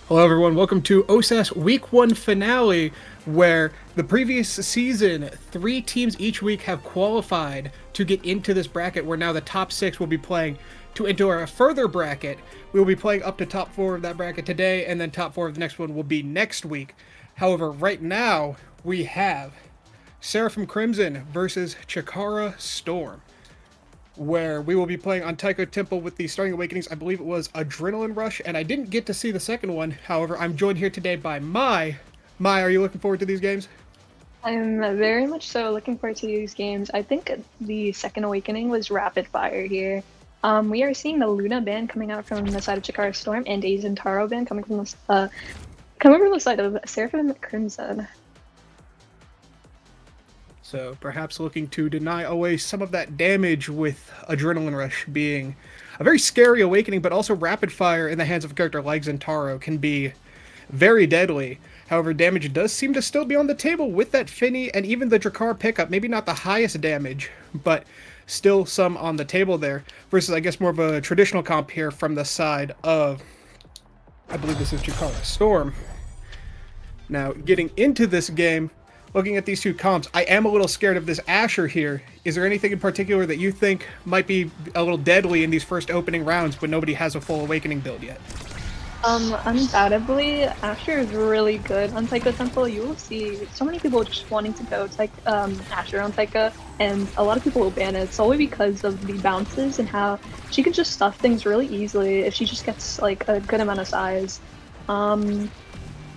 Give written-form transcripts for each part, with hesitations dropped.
Hello, everyone. Welcome to OSAS Week 1 finale, where the previous season, 3 teams each week have qualified to get into this bracket, where now the top 6 will be playing to enter a further bracket. We will be playing up to top 4 of that bracket today, and then top 4 of the next one will be next week. However, right now, we have Seraphim Crimson versus Chikara Storm, where we will be playing on Taiko Temple with the starting awakenings. I believe it was Adrenaline Rush, and I didn't get to see the second one. However, I'm joined here today by Mai. Mai, are you looking forward to these games? I'm very much so looking forward to these games. I think the second awakening was rapid fire here. We are seeing the Luna band coming out from the side of Chikara Storm and a Zentaro band coming from the side of Seraphim Crimson. So perhaps looking to deny away some of that damage, with Adrenaline Rush being a very scary awakening, but also rapid fire in the hands of a character like Zentaro can be very deadly. However, damage does seem to still be on the table with that Finny and even the Drakkar pickup. Maybe not the highest damage, but still some on the table there. Versus, I guess, more of a traditional comp here from the side of, I believe this is Chikara Storm. Now, getting into this game, looking at these two comps, I am a little scared of this Asher here. Is there anything in particular that you think might be a little deadly in these first opening rounds when nobody has a full awakening build yet? Undoubtedly, Asher is really good on Taiko Temple. You will see so many people just wanting to go Asher on Taiko, and a lot of people will ban it solely because of the bounces and how she can just stuff things really easily if she just gets like a good amount of size.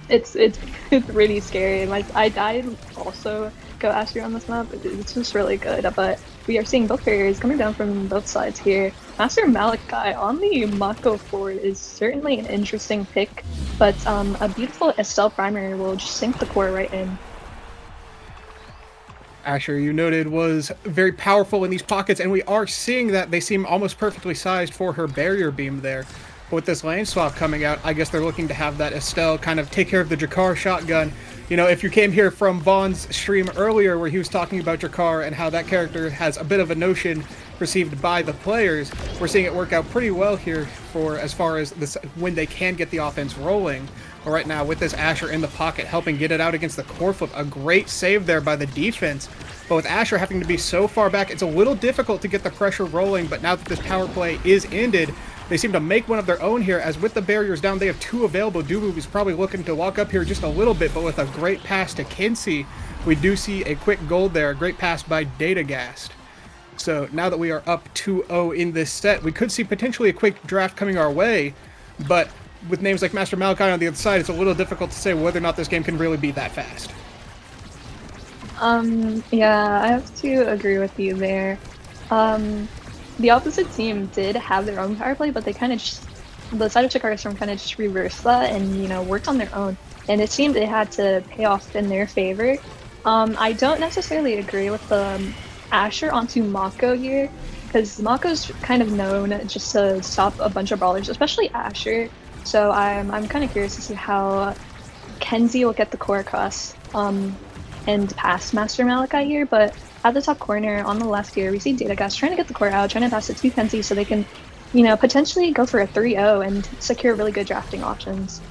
It's it's really scary. I'd also go Asher on this map. It's just really good, but we are seeing both barriers coming down from both sides here. Master Malachi on the Mako Ford is certainly an interesting pick, but a beautiful Estelle primer will just sink the core right in. Asher, you noted, was very powerful in these pockets, and we are seeing that they seem almost perfectly sized for her barrier beam there. But with this lane swap coming out, I guess they're looking to have that Estelle kind of take care of the Drakkar shotgun. You know, if you came here from Vaughn's stream earlier where he was talking about Drakkar and how that character has a bit of a notion received by the players, we're seeing it work out pretty well here for as far as this, when they can get the offense rolling. But right now, with this Asher in the pocket, helping get it out against the core flip, a great save there by the defense. But with Asher having to be so far back, it's a little difficult to get the pressure rolling. But now that this power play is ended, they seem to make one of their own here, as with the barriers down, they have 2 available. Dubu is probably looking to walk up here just a little bit, but with a great pass to Kinsey, we do see a quick gold there, a great pass by Datagast. So now that we are up 2-0 in this set, we could see potentially a quick draft coming our way, but with names like Master Malachi on the other side, it's a little difficult to say whether or not this game can really be that fast. Yeah, I have to agree with you there. The opposite team did have their own power play, but they kind of just, the side of Chikara Storm kind of just reversed that and, you know, worked on their own. And it seemed it had to pay off in their favor. I don't necessarily agree with the Asher onto Mako here, because Mako's kind of known just to stop a bunch of brawlers, especially Asher. So I'm kind of curious to see how Kenzie will get the core across and pass Master Malachi here, but at the top corner on the left here, we see Datagast trying to get the core out, trying to pass it to Kenzie so they can, you know, potentially go for a 3-0 and secure really good drafting options.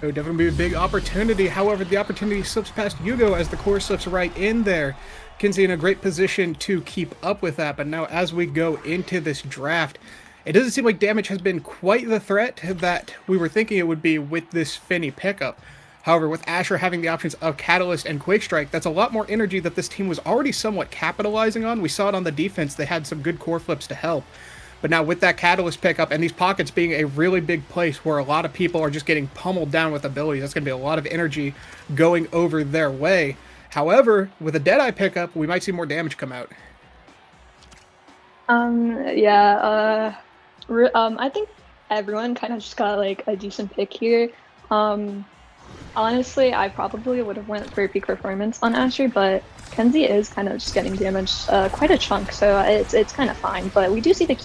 It would definitely be a big opportunity. However, the opportunity slips past Yugo as the core slips right in there. Kinsey in a great position to keep up with that, but now as we go into this draft, it doesn't seem like damage has been quite the threat that we were thinking it would be with this Finny pickup. However, with Asher having the options of Catalyst and Quake Strike, that's a lot more energy that this team was already somewhat capitalizing on. We saw it on the defense. They had some good core flips to help. But now with that Catalyst pickup and these pockets being a really big place where a lot of people are just getting pummeled down with abilities, that's going to be a lot of energy going over their way. However, with a Deadeye pickup, we might see more damage come out. I think everyone kind of just got like a decent pick here. Honestly, I probably would have went for peak performance on Asher, but Kenzie is kind of just getting damaged quite a chunk, so it's kind of fine. But we do see the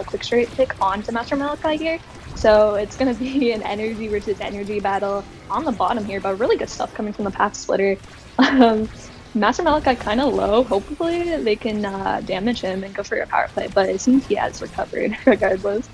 quick straight pick onto Master Malachi here, so it's going to be an energy versus energy battle on the bottom here, but really good stuff coming from the Path Splitter. Master Malachi kind of low. Hopefully they can damage him and go for a power play, but it seems he has recovered regardless.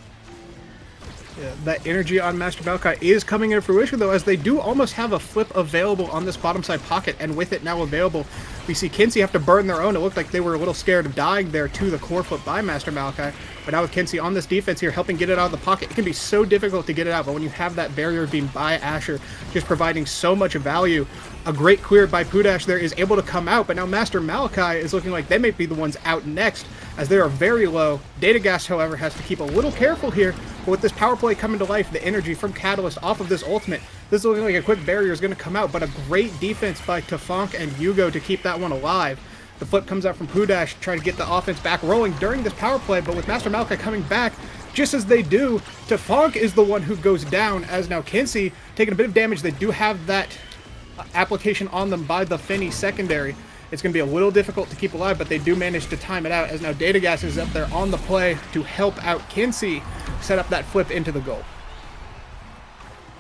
Yeah, that energy on Master Maokai is coming into fruition, though, as they do almost have a flip available on this bottom side pocket, and with it now available, we see Kinsey have to burn their own. It looked like they were a little scared of dying there to the core flip by Master Maokai, but now with Kinsey on this defense here, helping get it out of the pocket, it can be so difficult to get it out, but when you have that barrier beam by Asher, just providing so much value, a great clear by Pudash there is able to come out, but now Master Maokai is looking like they may be the ones out next, as they are very low. Datagast, however, has to keep a little careful here, but with this power play coming to life, the energy from Catalyst off of this ultimate, this is looking like a quick barrier is going to come out, but a great defense by Tafonk and Yugo to keep that one alive. The flip comes out from Pudash, trying to get the offense back rolling during this power play, but with Master Maokai coming back, just as they do, Tafonk is the one who goes down, as now Kinsey taking a bit of damage. They do have that application on them by the Finny secondary. It's going to be a little difficult to keep alive, but they do manage to time it out, as now Datagast is up there on the play to help out Kinsey set up that flip into the goal.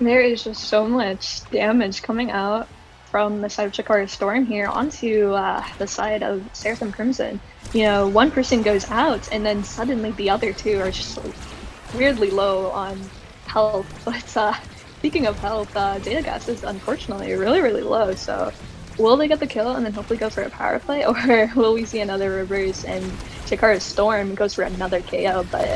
There is just so much damage coming out from the side of Chikara Storm here onto the side of Seraphim Crimson. You know, one person goes out, and then suddenly the other two are just like, weirdly low on health. But speaking of health, Datagast is unfortunately really, really low, so will they get the kill and then hopefully go for a power play, or will we see another reverse and Chikara Storm goes for another KO? But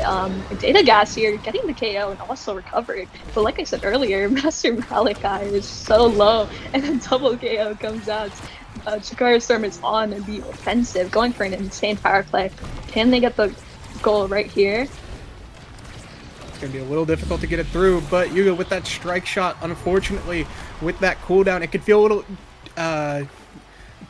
Datagast here getting the KO and also recovered. But like I said earlier, Master Malachi is so low, and then double KO comes out. Chikara Storm is on the offensive, going for an insane power play. Can they get the goal right here? It's going to be a little difficult to get it through, but Yuga with that strike shot, unfortunately, with that cooldown, it could feel a little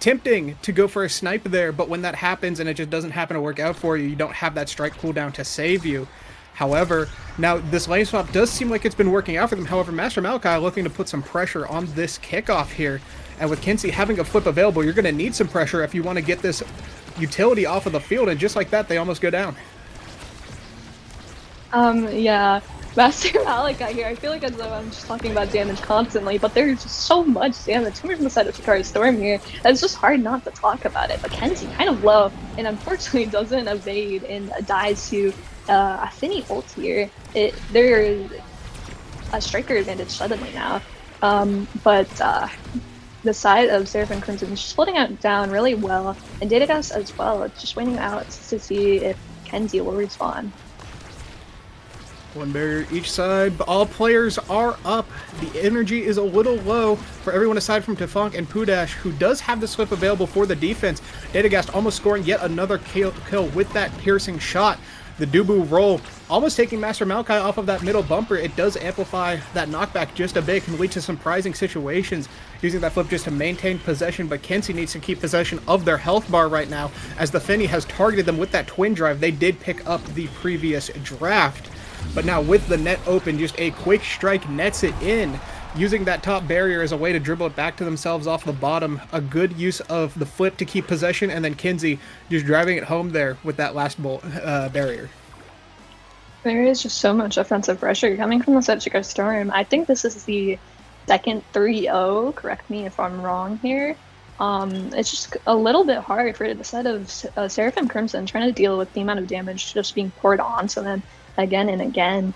tempting to go for a snipe there, but when that happens and it just doesn't happen to work out for you, you don't have that strike cooldown to save you. However, now this lane swap does seem like it's been working out for them. However, Master Maokai looking to put some pressure on this kickoff here, and with Kinsey having a flip available, you're going to need some pressure if you want to get this utility off of the field, and just like that, they almost go down. Yeah, Master Malachi here, I feel like as though I'm just talking about damage constantly, but there's just so much damage coming from the side of Chikara Storm here that it's just hard not to talk about it. But Kinsey kind of low, and unfortunately doesn't evade and dies to a Finny ult here. There is a striker advantage suddenly now, but the side of Seraphim Crimson is splitting out down really well, and Datagast as well, just waiting out to see if Kinsey will respawn. One barrier each side, but all players are up. The energy is a little low for everyone aside from Tafonk and Pudash, who does have the slip available for the defense. Datagast almost scoring yet another kill with that piercing shot. The Dubu roll almost taking Master Maokai off of that middle bumper. It does amplify that knockback just a bit, can lead to some surprising situations, using that flip just to maintain possession, but Kinsey needs to keep possession of their health bar right now, as the Finny has targeted them with that twin drive. They did pick up the previous draft. But now with the net open, just a quick strike nets it in, using that top barrier as a way to dribble it back to themselves off the bottom. A good use of the flip to keep possession, and then Kinsey just driving it home there with that last barrier. There is just so much offensive pressure coming from the side of Chikara Storm. I think this is the second 3-0, correct me if I'm wrong here. It's just a little bit hard for the side of Seraphim Crimson trying to deal with the amount of damage just being poured onto them again and again.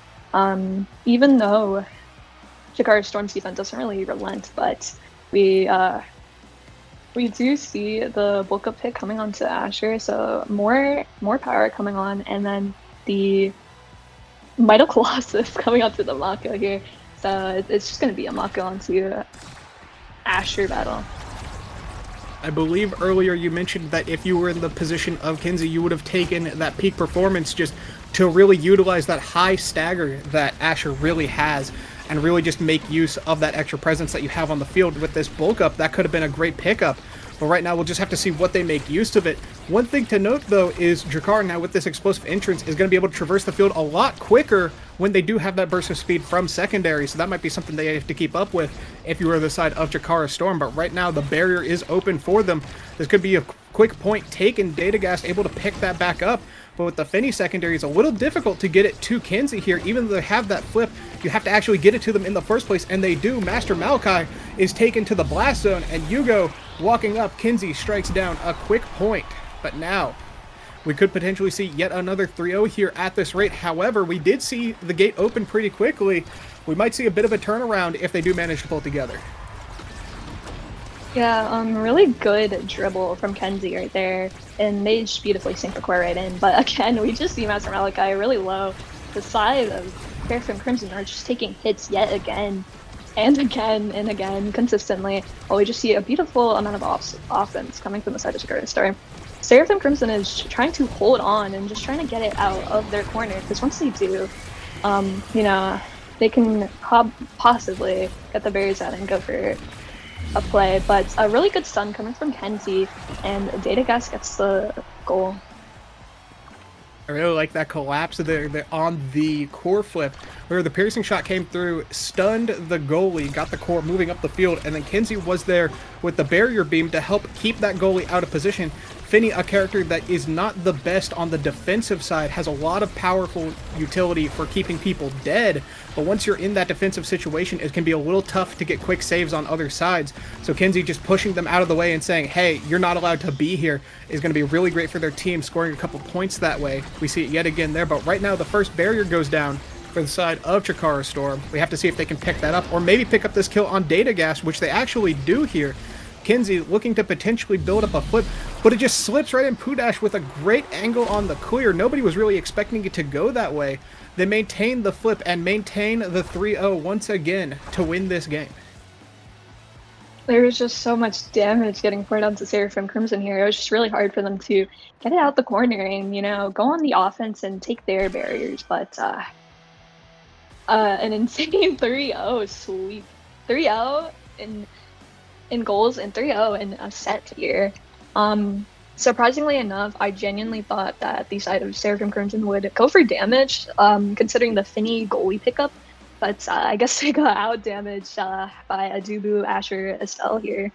Even though Chikara Storm's defense doesn't really relent, but we do see the bulk up pick coming onto Asher, so more power coming on, and then the Mighty Colossus coming onto the Mako here. So it's just going to be a Mako onto Asher battle. I believe earlier you mentioned that if you were in the position of Kinsey, you would have taken that peak performance just to really utilize that high stagger that Asher really has, and really just make use of that extra presence that you have on the field with this bulk up. That could have been a great pickup, but right now we'll just have to see what they make use of it. One thing to note though is Drakar now with this explosive entrance is going to be able to traverse the field a lot quicker when they do have that burst of speed from secondary, so that might be something they have to keep up with if you were the side of Chikara Storm. But right now the barrier is open for them. This could be a quick point taken. Datagast able to pick that back up, but with the Finny secondary, it's a little difficult to get it to Kinsey here. Even though they have that flip, you have to actually get it to them in the first place, and they do. Master Maokai is taken to the blast zone, and Yugo walking up. Kinsey strikes down a quick point, but now We could potentially see yet another 3-0 here at this rate. However, we did see the gate open pretty quickly. We might see a bit of a turnaround if they do manage to pull together. Yeah, really good dribble from Kenzie right there, and they just beautifully sink the core right in. But again, we just see Master Malachi really low. The side of Fairfin Crimson are just taking hits yet again, and again and again, consistently. While we just see a beautiful amount of offense coming from the side of Shikara Star. Seraphim Crimson is trying to hold on and just trying to get it out of their corner, because once they do, you know, they can possibly get the berries out and go for a play, but a really good stun coming from Kenzie, and Data Gas gets the goal. I really like that collapse there on the core flip, where the piercing shot came through, stunned the goalie, got the core moving up the field, and then Kenzie was there with the barrier beam to help keep that goalie out of position. Finny, a character that is not the best on the defensive side, has a lot of powerful utility for keeping people dead, but once you're in that defensive situation, it can be a little tough to get quick saves on other sides. So Kenzie just pushing them out of the way and saying, hey, you're not allowed to be here, is going to be really great for their team, scoring a couple points that way. We see it yet again there, but right now the first barrier goes down for the side of Chikara Storm. We have to see if they can pick that up, or maybe pick up this kill on Data Gas, which they actually do here. Kenzie looking to potentially build up a flip, but it just slips right in Pudash with a great angle on the clear. Nobody was really expecting it to go that way. They maintain the flip and maintain the 3-0 once again to win this game. There was just so much damage getting poured onto Seraphim Crimson here. It was just really hard for them to get it out the corner and, you know, go on the offense and take their barriers. But an insane 3-0 sweep. 3-0 in goals and 3-0 in a set here. Surprisingly enough, I genuinely thought that the side of Seraphim Crimson would go for damage, considering the Finny goalie pickup. But I guess they got out damaged by Adubu, Asher, Estelle here.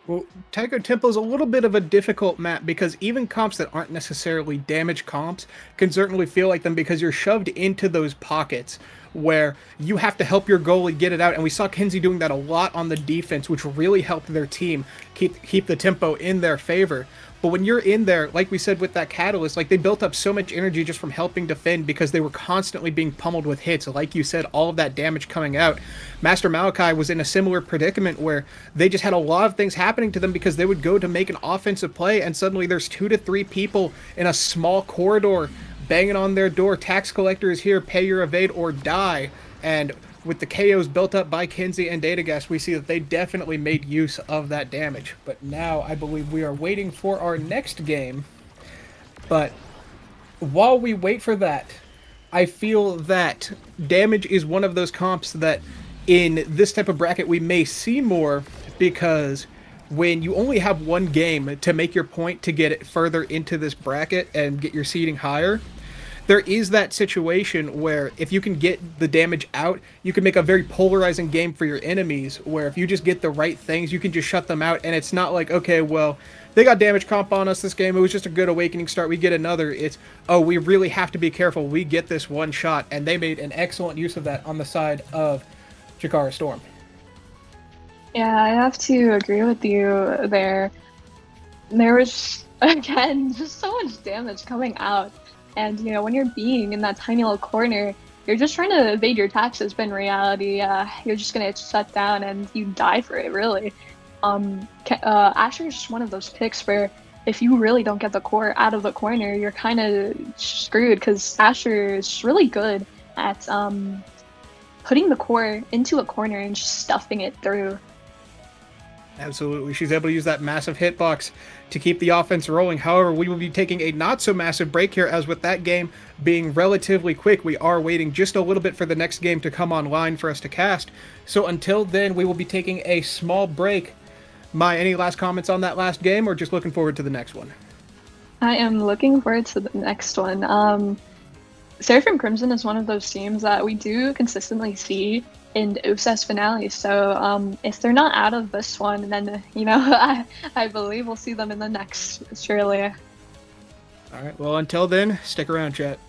Well, Taiko Temple is a little bit of a difficult map because even comps that aren't necessarily damage comps can certainly feel like them because you're shoved into those pockets where you have to help your goalie get it out. And we saw Kenzie doing that a lot on the defense, which really helped their team keep the tempo in their favor. But when you're in there, like we said with that Catalyst, like they built up so much energy just from helping defend because they were constantly being pummeled with hits. Like you said, all of that damage coming out. Master Malachi was in a similar predicament where they just had a lot of things happening to them because they would go to make an offensive play and suddenly there's 2 to 3 people in a small corridor banging on their door. Tax collector is here, pay your evade or die. And with the KOs built up by Kenzie and Datagas, we see that they definitely made use of that damage. But now I believe we are waiting for our next game. But while we wait for that, I feel that damage is one of those comps that in this type of bracket we may see more because when you only have one game to make your point to get it further into this bracket and get your seeding higher, there is that situation where if you can get the damage out, you can make a very polarizing game for your enemies, where if you just get the right things, you can just shut them out, and it's not like, okay, well, they got damage comp on us this game, it was just a good awakening start, we get another. It's, oh, we really have to be careful, we get this one shot, and they made an excellent use of that on the side of Chikara Storm. Yeah, I have to agree with you there. There was, again, just so much damage coming out. And, you know, when you're being in that tiny little corner, you're just trying to evade your taxes, but in reality, you're just going to get shut down and you die for it, really. Asher is just one of those picks where if you really don't get the core out of the corner, you're kind of screwed because Asher is really good at putting the core into a corner and just stuffing it through. Absolutely. She's able to use that massive hitbox to keep the offense rolling. However, we will be taking a not-so-massive break here, as with that game being relatively quick, we are waiting just a little bit for the next game to come online for us to cast. So until then, we will be taking a small break. Mai, any last comments on that last game, or just looking forward to the next one? I am looking forward to the next one. Seraphim Crimson is one of those teams that we do consistently see in OSAS finales. So if they're not out of this one, then, you know, I believe we'll see them in the next, surely. All right. Well, until then, stick around, chat.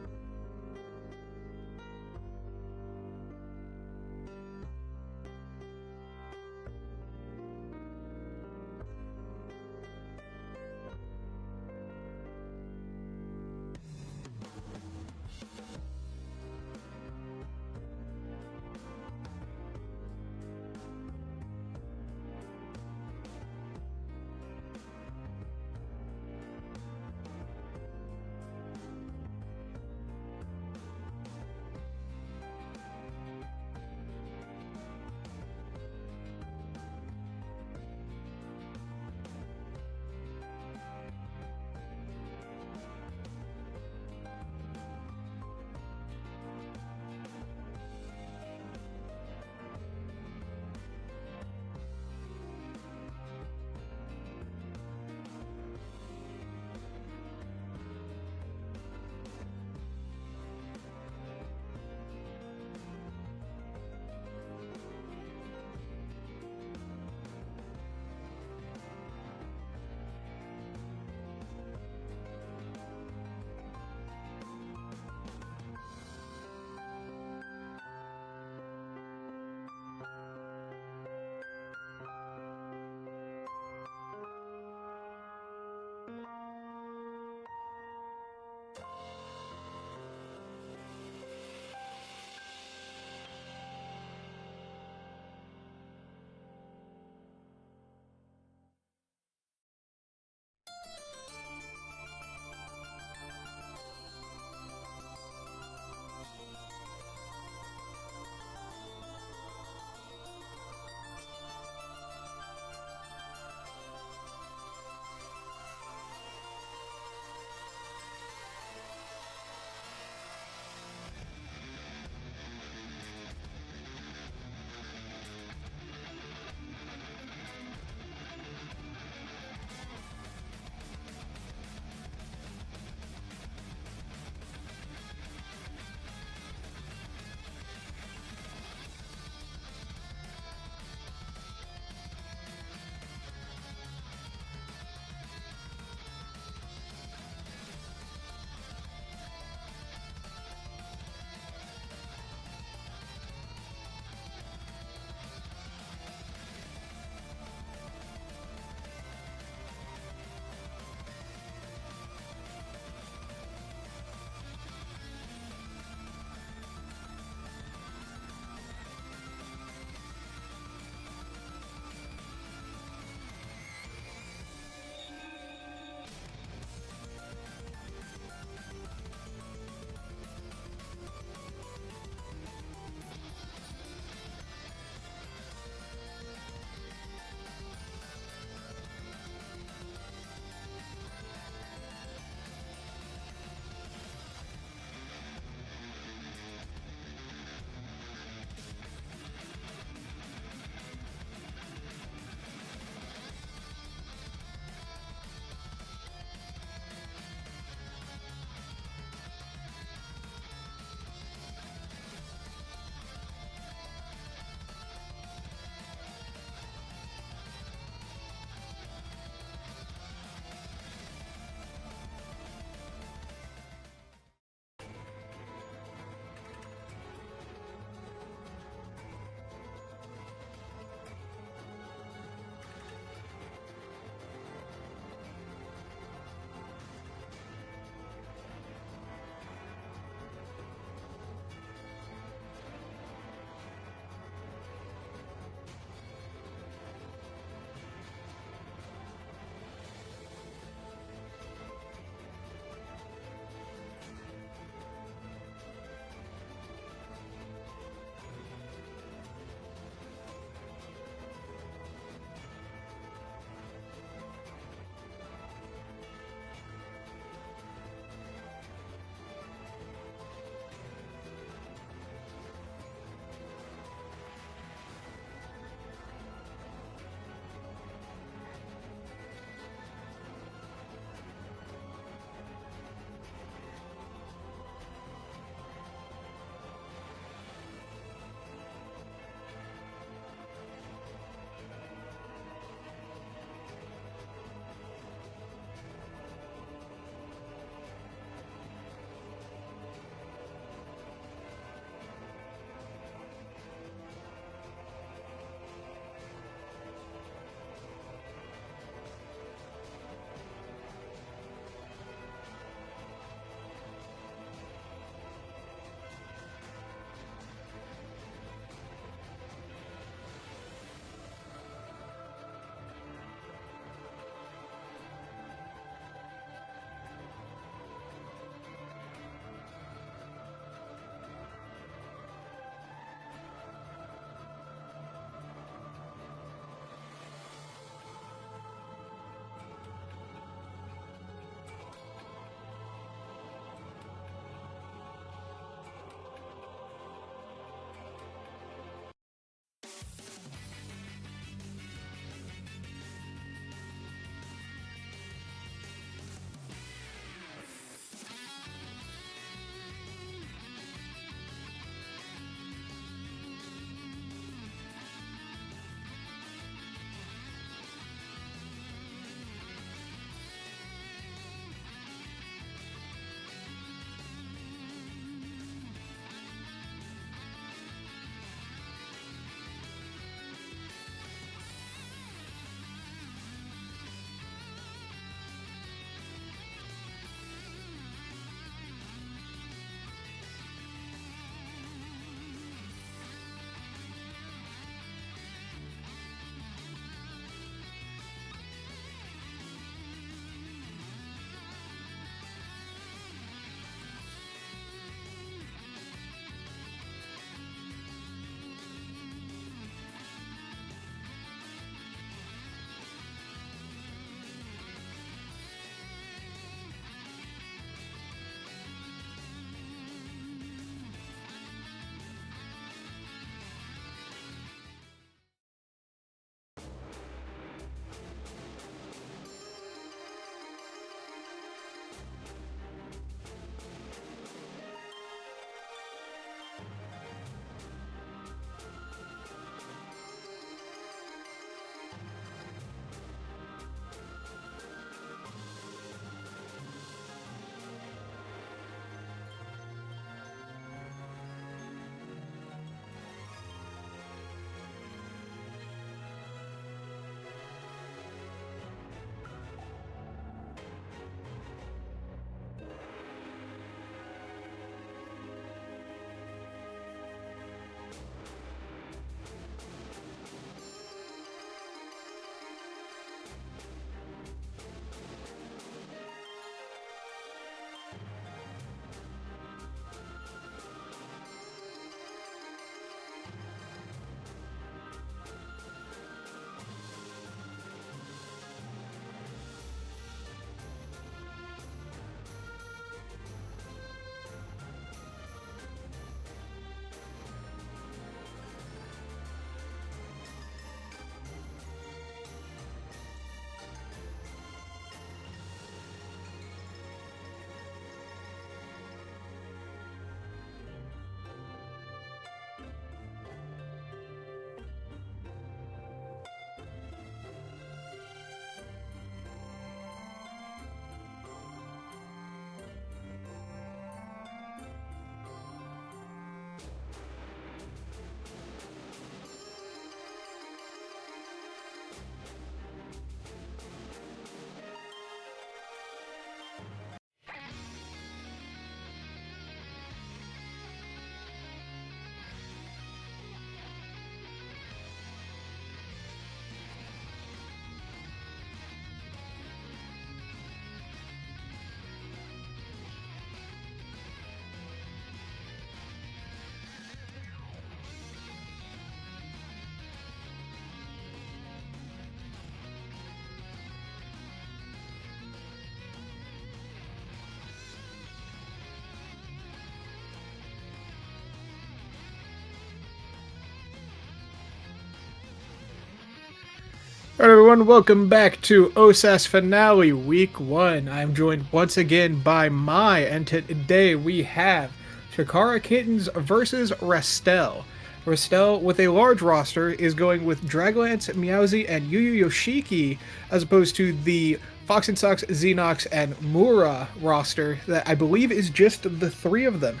Alright everyone, welcome back to OSAS Finale Week 1. I'm joined once again by Mai, and today we have Shakara Kittens versus Rastel. Rastel, with a large roster, is going with Draglance, Meowsy, and Yu Yu Yoshiki, as opposed to the Fox and Sox, Xenox, and Mura roster that I believe is just the three of them.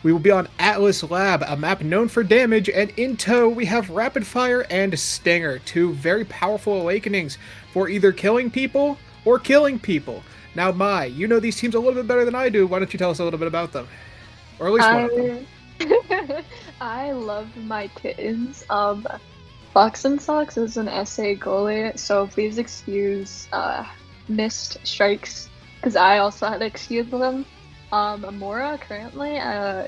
We will be on Atlas Lab, a map known for damage, and in tow we have Rapid Fire and Stinger, two very powerful awakenings for either killing people or killing people. Now, Mai, you know these teams a little bit better than I do. Why don't you tell us a little bit about them? Or at least one of them. I love my kittens. Fox and Sox is an SA goalie, so please excuse missed strikes because I also had to excuse them. Amora currently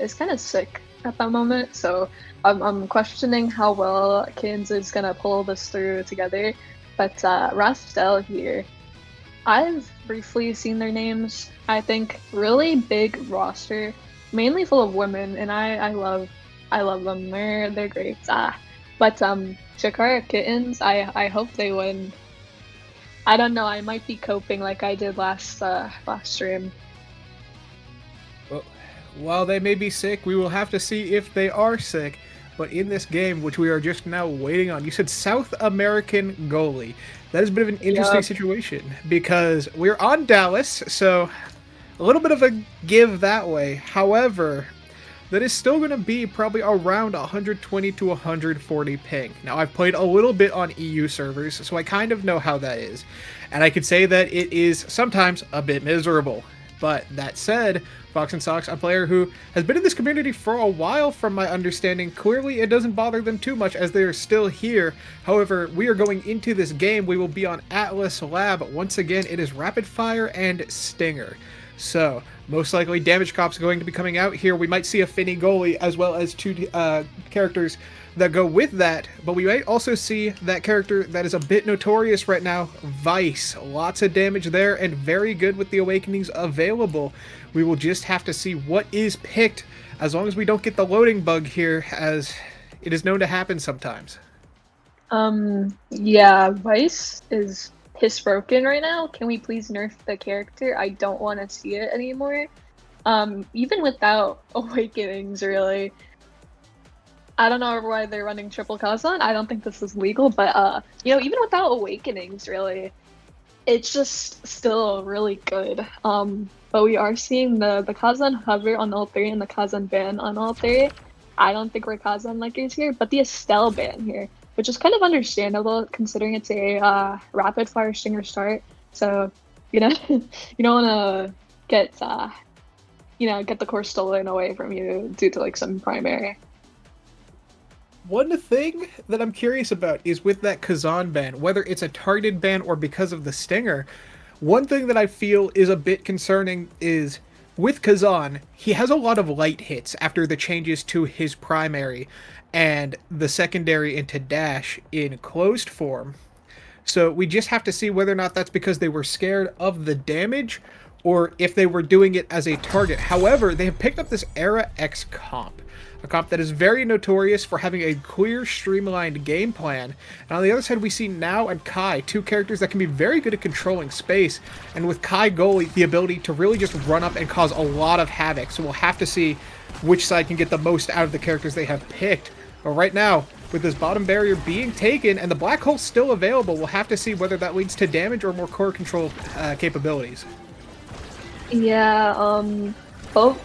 is kind of sick at the moment, so I'm questioning how well Kins is gonna pull this through together. But Rastel here, I've briefly seen their names. I think really big roster, mainly full of women, and I love them. They're great. But Shakara Kittens, I hope they win. I don't know. I might be coping like I did last stream. Well, while they may be sick, we will have to see if they are sick. But in this game, which we are just now waiting on, you said South American goalie. That is a bit of an interesting situation because we're on Dallas, so a little bit of a give that way. However, that is still going to be probably around 120 to 140 ping. Now, I've played a little bit on EU servers, so I kind of know how that is. And I could say that it is sometimes a bit miserable. But that said, Fox and Sox, a player who has been in this community for a while from my understanding, clearly it doesn't bother them too much as they are still here. However, we are going into this game. We will be on Atlas Lab. Once again, it is Rapid Fire and Stinger. So, most likely Damage Cop's going to be coming out here. We might see a Finny goalie as well as two characters that go with that, but we might also see that character that is a bit notorious right now, Vice. Lots of damage there and very good with the awakenings available. We will just have to see what is picked as long as we don't get the loading bug here, as it is known to happen sometimes. Yeah, Vice is piss broken right now. Can we please nerf the character? I don't want to see it anymore. Even without awakenings, really. I don't know why they're running triple Kazan. I don't think this is legal, but even without awakenings, really, it's just still really good. But we are seeing the Kazan hover on all three and the Kazan ban on all three. I don't think we're Kazan likers here, but the Estelle ban here, which is kind of understandable considering it's a rapid fire stinger start. So, you don't want to get the core stolen away from you due to like some primary. One thing that I'm curious about is with that Kazan ban, whether it's a targeted ban or because of the Stinger, one thing that I feel is a bit concerning is with Kazan, he has a lot of light hits after the changes to his primary and the secondary into dash in closed form. So we just have to see whether or not that's because they were scared of the damage or if they were doing it as a target. However, they have picked up this Era X comp, a comp that is very notorious for having a clear, streamlined game plan. And on the other side, we see Now and Kai, two characters that can be very good at controlling space, and with Kai goalie, the ability to really just run up and cause a lot of havoc. So we'll have to see which side can get the most out of the characters they have picked. But right now, with this bottom barrier being taken and the black hole still available, we'll have to see whether that leads to damage or more core control capabilities. Yeah, both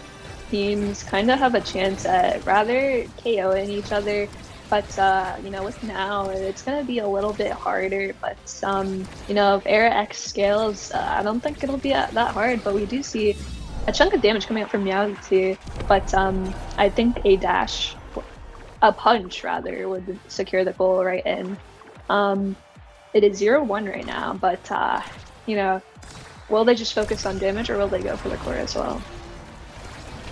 teams kind of have a chance at rather KOing each other, but with Now, it's gonna be a little bit harder. But if Era X scales, I don't think it'll be that hard. But we do see a chunk of damage coming up from Meowsy too. But I think a punch rather, would secure the goal right in. It is 0-1 right now, but will they just focus on damage or will they go for the core as well?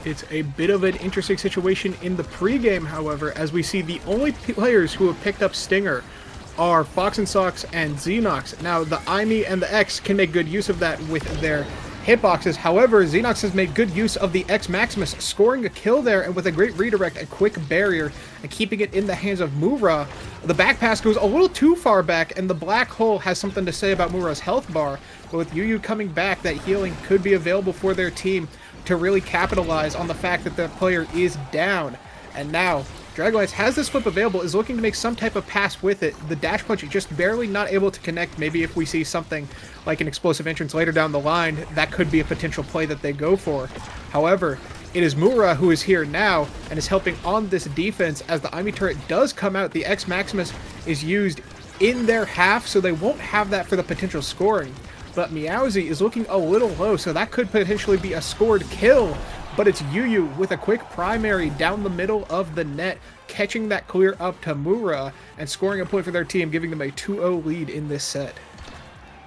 It's a bit of an interesting situation in the pregame, however, as we see the only players who have picked up Stinger are Fox and Sox and Xenox. Now, the IME and the X can make good use of that with their hitboxes. However, Xenox has made good use of the X Maximus, scoring a kill there, and with a great redirect, a quick barrier, and keeping it in the hands of Mura. The back pass goes a little too far back, and the black hole has something to say about Mura's health bar. But with Yu coming back, that healing could be available for their team to really capitalize on the fact that the player is down. And now, Dragonlance has this flip available, is looking to make some type of pass with it. The dash punch just barely not able to connect. Maybe if we see something like an explosive entrance later down the line, that could be a potential play that they go for. However, it is Mura who is here now and is helping on this defense as the Ivy turret does come out. The X Maximus is used in their half, so they won't have that for the potential scoring. But Meowsy is looking a little low, so that could potentially be a scored kill. But it's Yu with a quick primary down the middle of the net, catching that clear up to Mura and scoring a point for their team, giving them a 2-0 lead in this set.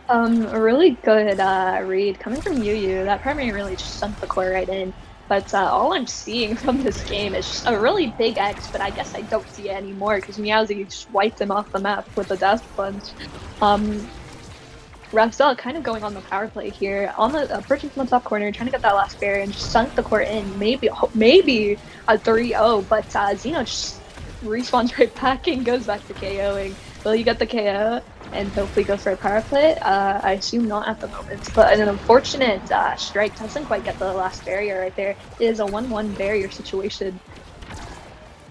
A really good read coming from Yu. That primary really just sunk the core right in. But all I'm seeing from this game is just a really big X, but I guess I don't see it anymore because Meowsy just wiped him off the map with a death punch. Rapsdell kind of going on the power play here, on the approaching from the top corner, trying to get that last barrier and just sunk the core in. Maybe a 3-0, but Xeno just respawns right back and goes back to KOing. Will you get the KO and hopefully go for a power play? I assume not at the moment, but an unfortunate strike doesn't quite get the last barrier right there. It is a 1-1 barrier situation.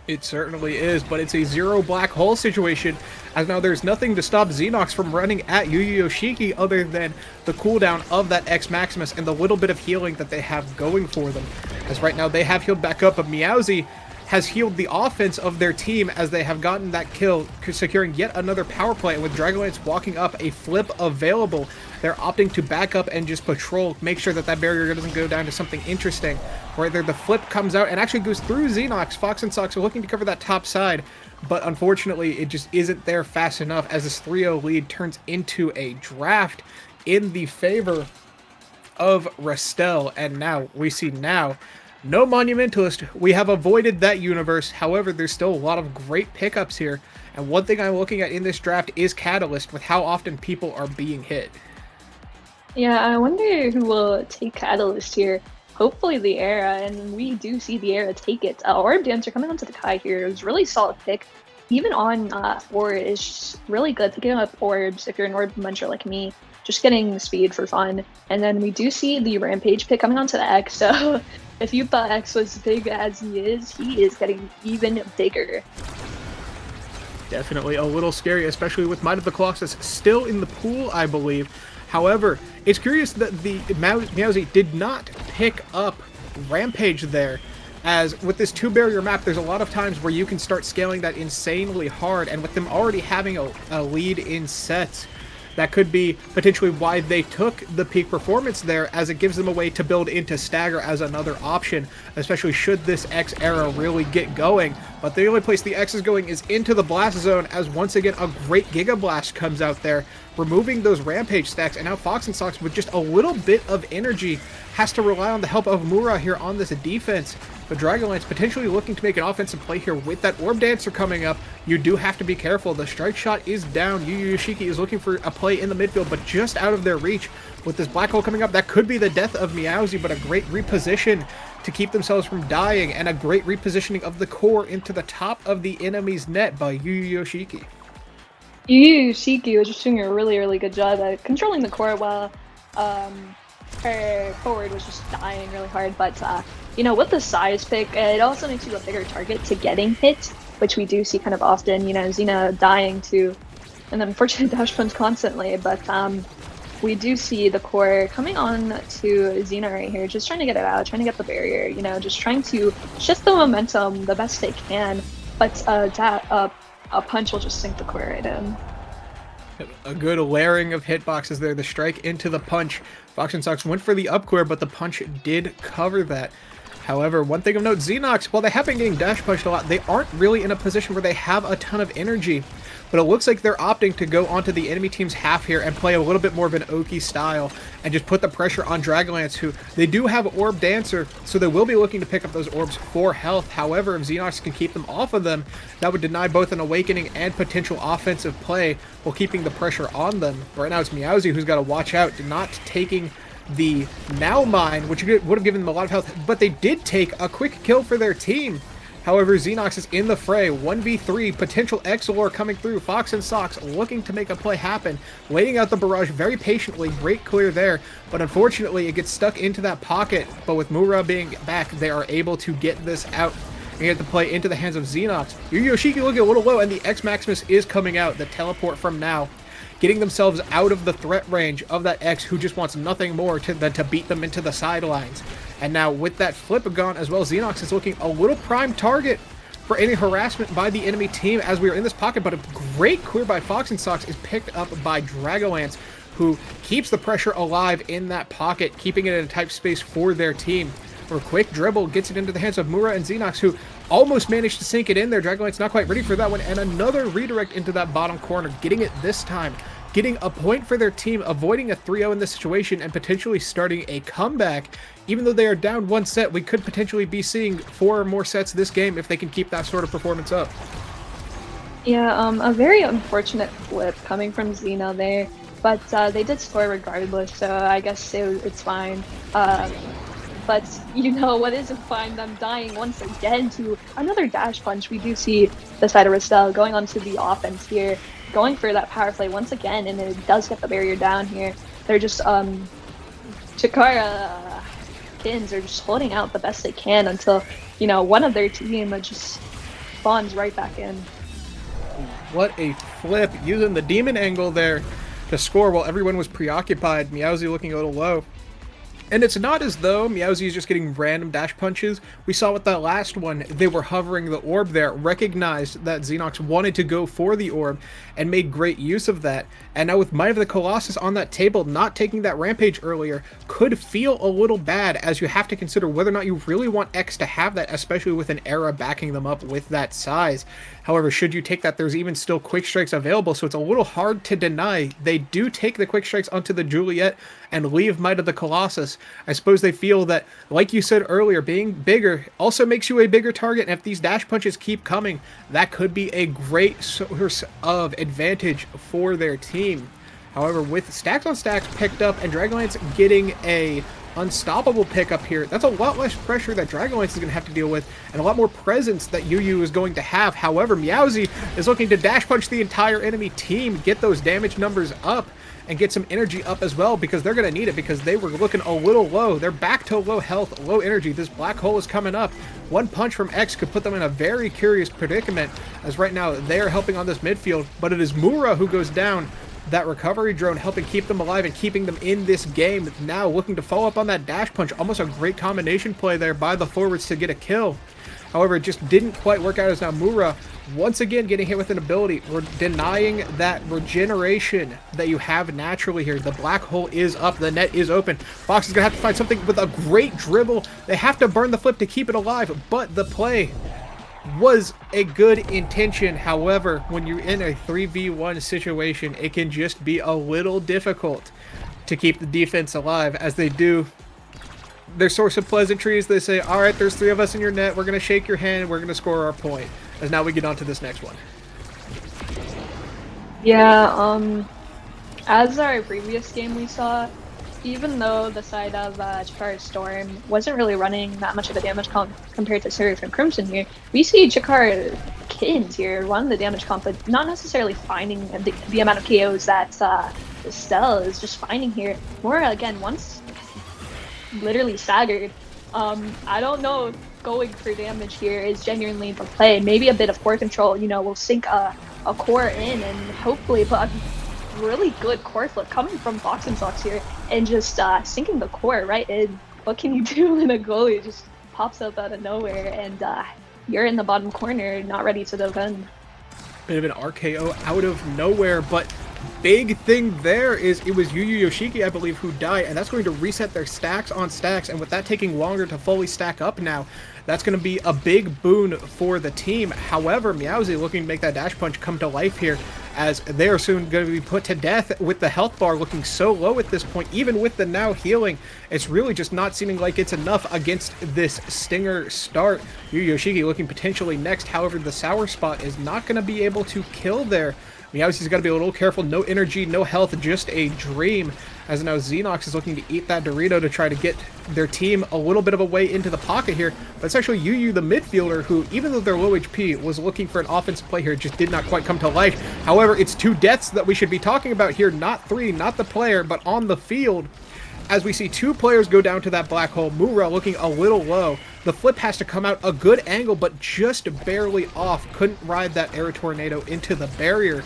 It certainly is, but it's a zero black hole situation, as now there's nothing to stop Xenox from running at Yu Yoshiki other than the cooldown of that X Maximus and the little bit of healing that they have going for them. As right now they have healed back up, but Meowsy has healed the offense of their team as they have gotten that kill, securing yet another power play. And with Dragonlance walking up, a flip available, they're opting to back up and just patrol, make sure that that barrier doesn't go down to something interesting. Right there, the flip comes out and actually goes through Xenox. Fox and Sox are looking to cover that top side, but unfortunately it just isn't there fast enough as this 3-0 lead turns into a draft in the favor of Rastel. And now we see no Monumentalist. We have avoided that universe. However, there's still a lot of great pickups here. And one thing I'm looking at in this draft is Catalyst, with how often people are being hit. Yeah, I wonder who will take Catalyst here. Hopefully the Era, and we do see the Era take it. Orb Dancer coming onto the Kai here is really solid pick. Even on forward is really good to get up orbs if you're an orb muncher like me. Just getting speed for fun. And then we do see the Rampage pick coming onto the X, so if you thought X was big as he is getting even bigger. Definitely a little scary, especially with Might of the Colossus still in the pool, I believe. However, it's curious that the Meowsy did not pick up Rampage there, as with this 2-barrier map, there's a lot of times where you can start scaling that insanely hard, and with them already having a lead in sets, that could be potentially why they took the peak performance there, as it gives them a way to build into stagger as another option, especially should this X era really get going. But the only place the X is going is into the blast zone, as once again a great Giga Blast comes out there, removing those Rampage stacks, and now Fox and Sox with just a little bit of energy has to rely on the help of Mura here on this defense. But Dragonlance potentially looking to make an offensive play here with that Orb Dancer coming up. You do have to be careful. The strike shot is down. Yu Yoshiki is looking for a play in the midfield, but just out of their reach. With this black hole coming up, that could be the death of Meowsy, but a great reposition to keep themselves from dying, and a great repositioning of the core into the top of the enemy's net by Yu Yoshiki. Yu Yoshiki was just doing a really, really good job at controlling the core while her forward was just dying really hard. But you know, with the size pick, it also makes you a bigger target to getting hit, which we do see kind of often. You know, Xena dying to an unfortunate dash punch constantly, but we do see the core coming on to Xena right here, just trying to get it out, trying to get the barrier, you know, just trying to shift the momentum the best they can. But a punch will just sink the core right in. A good layering of hitboxes there. The strike into the punch. Fox and Sox went for the up clear, but the punch did cover that. However, one thing of note, Xenox, while they have been getting dash punched a lot, they aren't really in a position where they have a ton of energy. But it looks like they're opting to go onto the enemy team's half here and play a little bit more of an Oki style and just put the pressure on Dragonlance, who they do have Orb Dancer, so they will be looking to pick up those orbs for health. However, if Xenox can keep them off of them, that would deny both an awakening and potential offensive play while keeping the pressure on them. Right now it's Meowsy who's got to watch out, not taking the Now Mine, which would have given them a lot of health, but they did take a quick kill for their team. However, Xenox is in the fray. 1v3, potential Exilor coming through. Fox and Sox looking to make a play happen. Waiting out the barrage very patiently. Great clear there. But unfortunately, it gets stuck into that pocket. But with Mura being back, they are able to get this out and get the play into the hands of Xenox. Yu Yoshiki looking a little low, and the X Maximus is coming out. The teleport from Now, getting themselves out of the threat range of that X, who just wants nothing more than to beat them into the sidelines. And now with that flip gone as well, Xenox is looking a little prime target for any harassment by the enemy team as we are in this pocket, but a great clear by Fox and Sox is picked up by Dragolance, who keeps the pressure alive in that pocket, keeping it in a tight space for their team. For a quick dribble, gets it into the hands of Mura and Xenox, who almost managed to sink it in there. Dragolance not quite ready for that one, and another redirect into that bottom corner, getting it this time. Getting a point for their team, avoiding a 3-0 in this situation, and potentially starting a comeback. Even though they are down one set, we could potentially be seeing 4 or more sets this game if they can keep that sort of performance up. Yeah, a very unfortunate flip coming from Xeno there, but they did score regardless, so I guess it's fine. But you know what isn't fine? Them dying once again to another dash punch. We do see the side of Rastel going onto the offense here, going for that power play once again, and it does get the barrier down here. They're just Chikara Kins are just holding out the best they can until, you know, one of their team just spawns right back in. What a flip, using the demon angle there to score while everyone was preoccupied. Meowsy looking a little low. And it's not as though Meowsy is just getting random dash punches. We saw with that last one, they were hovering the orb there, recognized that Xenox wanted to go for the orb, and made great use of that. And now with Might of the Colossus on that table, not taking that rampage earlier, could feel a little bad, as you have to consider whether or not you really want X to have that, especially with an Era backing them up with that size. However, should you take that, there's even still quick strikes available, so it's a little hard to deny. They do take the quick strikes onto the Juliet and leave Might of the Colossus. I suppose they feel that, like you said earlier, being bigger also makes you a bigger target, and if these dash punches keep coming, that could be a great source of advantage for their team. However, with stacks on stacks picked up and Dragolance getting a unstoppable pickup here, that's a lot less pressure that Dragolance is going to have to deal with, and a lot more presence that Yu is going to have. However, Meowsy is looking to dash punch the entire enemy team, get those damage numbers up, and get some energy up as well, because they're going to need it, because they were looking a little low. They're back to low health, low energy. This black hole is coming up. One punch from X could put them in a very curious predicament, as right now they're helping on this midfield, but it is Mura who goes down. That recovery drone helping keep them alive and keeping them in this game. Now looking to follow up on that dash punch. Almost a great combination play there by the forwards to get a kill. However, it just didn't quite work out, as now Mura once again getting hit with an ability. We're denying that regeneration that you have naturally here. The black hole is up. The net is open. Fox is going to have to find something with a great dribble. They have to burn the flip to keep it alive, but the play was a good intention. However, when you're in a 3v1 situation, it can just be a little difficult to keep the defense alive, as they do their source of pleasantries. They say, all right, there's 3 of us in your net. We're going to shake your hand. We're going to score our point. As now we get on to this next one. Yeah, as our previous game we saw, even though the side of Chikara Storm wasn't really running that much of a damage comp compared to Seraph and Crimson here, we see Chikara Kins here run the damage comp, but not necessarily finding the amount of KOs that Estelle is just finding here. Mora, again, once literally staggered. I don't know if going for damage here is genuinely the play. Maybe a bit of core control, you know, will sink a core in and hopefully put really good core flip coming from Fox and Sox here, and just sinking the core right in. What can you do when a goalie just pops up out of nowhere and you're in the bottom corner, not ready to defend? Bit of an RKO out of nowhere, but big thing there is it was Yu Yoshiki, I believe, who died, and that's going to reset their stacks on stacks, and with that taking longer to fully stack up now, that's going to be a big boon for the team. However, Meowsy looking to make that dash punch come to life here, as they're soon going to be put to death with the health bar looking so low at this point. Even with the now healing, it's really just not seeming like it's enough against this Stinger start. Yu Yoshiki looking potentially next. However, the Sour Spot is not going to be able to kill there. Meowsy's got to be a little careful. No energy, no health, just a dream. as now Xenox is looking to eat that Dorito to try to get their team a little bit of a way into the pocket here. But it's actually Yu, the midfielder, who, even though they're low HP, was looking for an offensive play here, just did not quite come to life. However, it's 2 deaths that we should be talking about here, not 3, not the player, but on the field. As we see 2 players go down to that black hole, Mura looking a little low. The flip has to come out a good angle, but just barely off. Couldn't ride that air tornado into the barrier.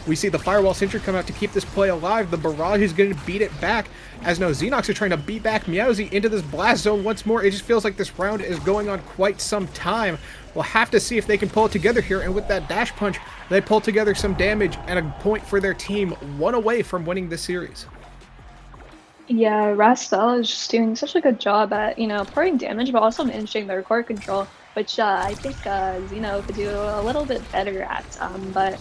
We see the Firewall Sentry come out to keep this play alive. The Barrage is going to beat it back, as now Xenox is trying to beat back Meowsy into this blast zone once more. It just feels like this round is going on quite some time. We'll have to see if they can pull it together here, and with that dash punch, they pull together some damage and a point for their team, 1 away from winning this series. Yeah, Rastel is just doing such a good job at, pouring damage, but also managing their core control, which I think Xeno could do a little bit better at. But,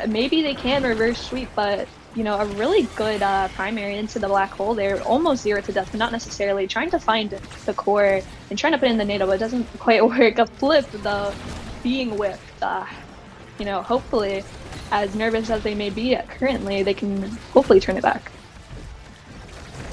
maybe they can reverse sweep, but, a really good primary into the black hole there, almost 0 to death, but not necessarily. Trying to find the core and trying to put in the nado, but it doesn't quite work. A flip, though, being whipped. Hopefully, as nervous as they may be currently, they can hopefully turn it back.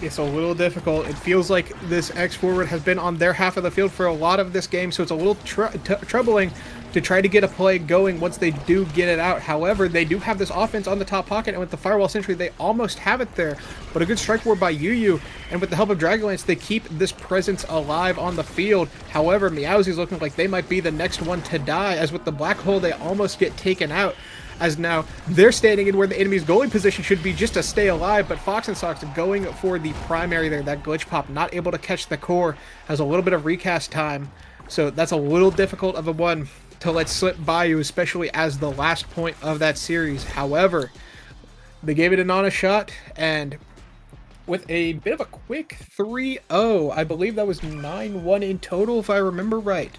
It's a little difficult. It feels like this X forward has been on their half of the field for a lot of this game, so it's a little troubling to try to get a play going once they do get it out. However, they do have this offense on the top pocket, and with the Firewall Sentry, they almost have it there. But a good strike forward by Yu, and with the help of Dragonlance, they keep this presence alive on the field. However, Meowsy's looking like they might be the next one to die, as with the black hole, they almost get taken out, as now they're standing in where the enemy's goalie position should be just to stay alive, but Fox and Sox going for the primary there. That glitch pop, not able to catch the core, has a little bit of recast time, so that's a little difficult of a one to let slip by you, especially as the last point of that series. However, they gave it an honest shot, and with a bit of a quick 3-0, I believe that was 9-1 in total, if I remember right.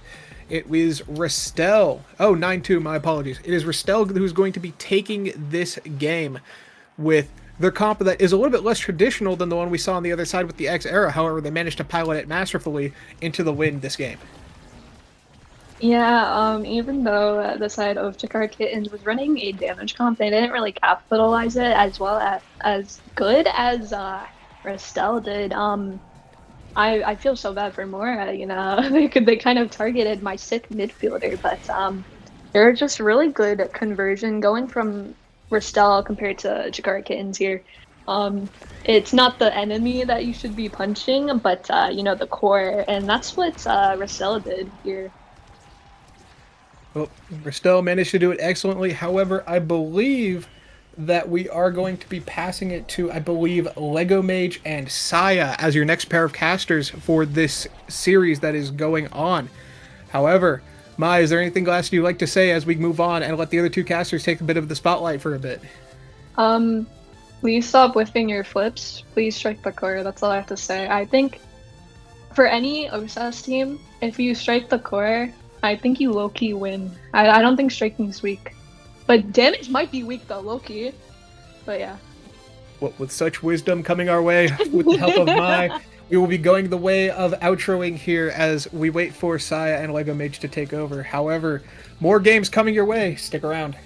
It was Restel. Oh, 9-2, my apologies. It is Restel who's going to be taking this game with their comp that is a little bit less traditional than the one we saw on the other side with the X era. However, they managed to pilot it masterfully into the win this game. Yeah, even though the side of Chikara Kittens was running a damage comp, they didn't really capitalize it as well as good as Restel did. I feel so bad for Mora, they kind of targeted my sick midfielder, but they're just really good conversion going from Restel compared to Chikara Kittens here. It's not the enemy that you should be punching, but the core, and that's what Restel did here. Well, Restel managed to do it excellently. However, I believe that we are going to be passing it to, I believe, Lego Mage and Saya as your next pair of casters for this series that is going on. However, Mai, is there anything else you'd like to say as we move on and let the other 2 casters take a bit of the spotlight for a bit? Please stop whiffing your flips. Please strike the core. That's all I have to say. I think for any OSAS team, if you strike the core, I think you low-key win. I don't think striking's weak. But damage might be weak though, low-key. But yeah. Well, with such wisdom coming our way, with the help of Mai, we will be going the way of outroing here as we wait for Saya and Lego Mage to take over. However, more games coming your way. Stick around.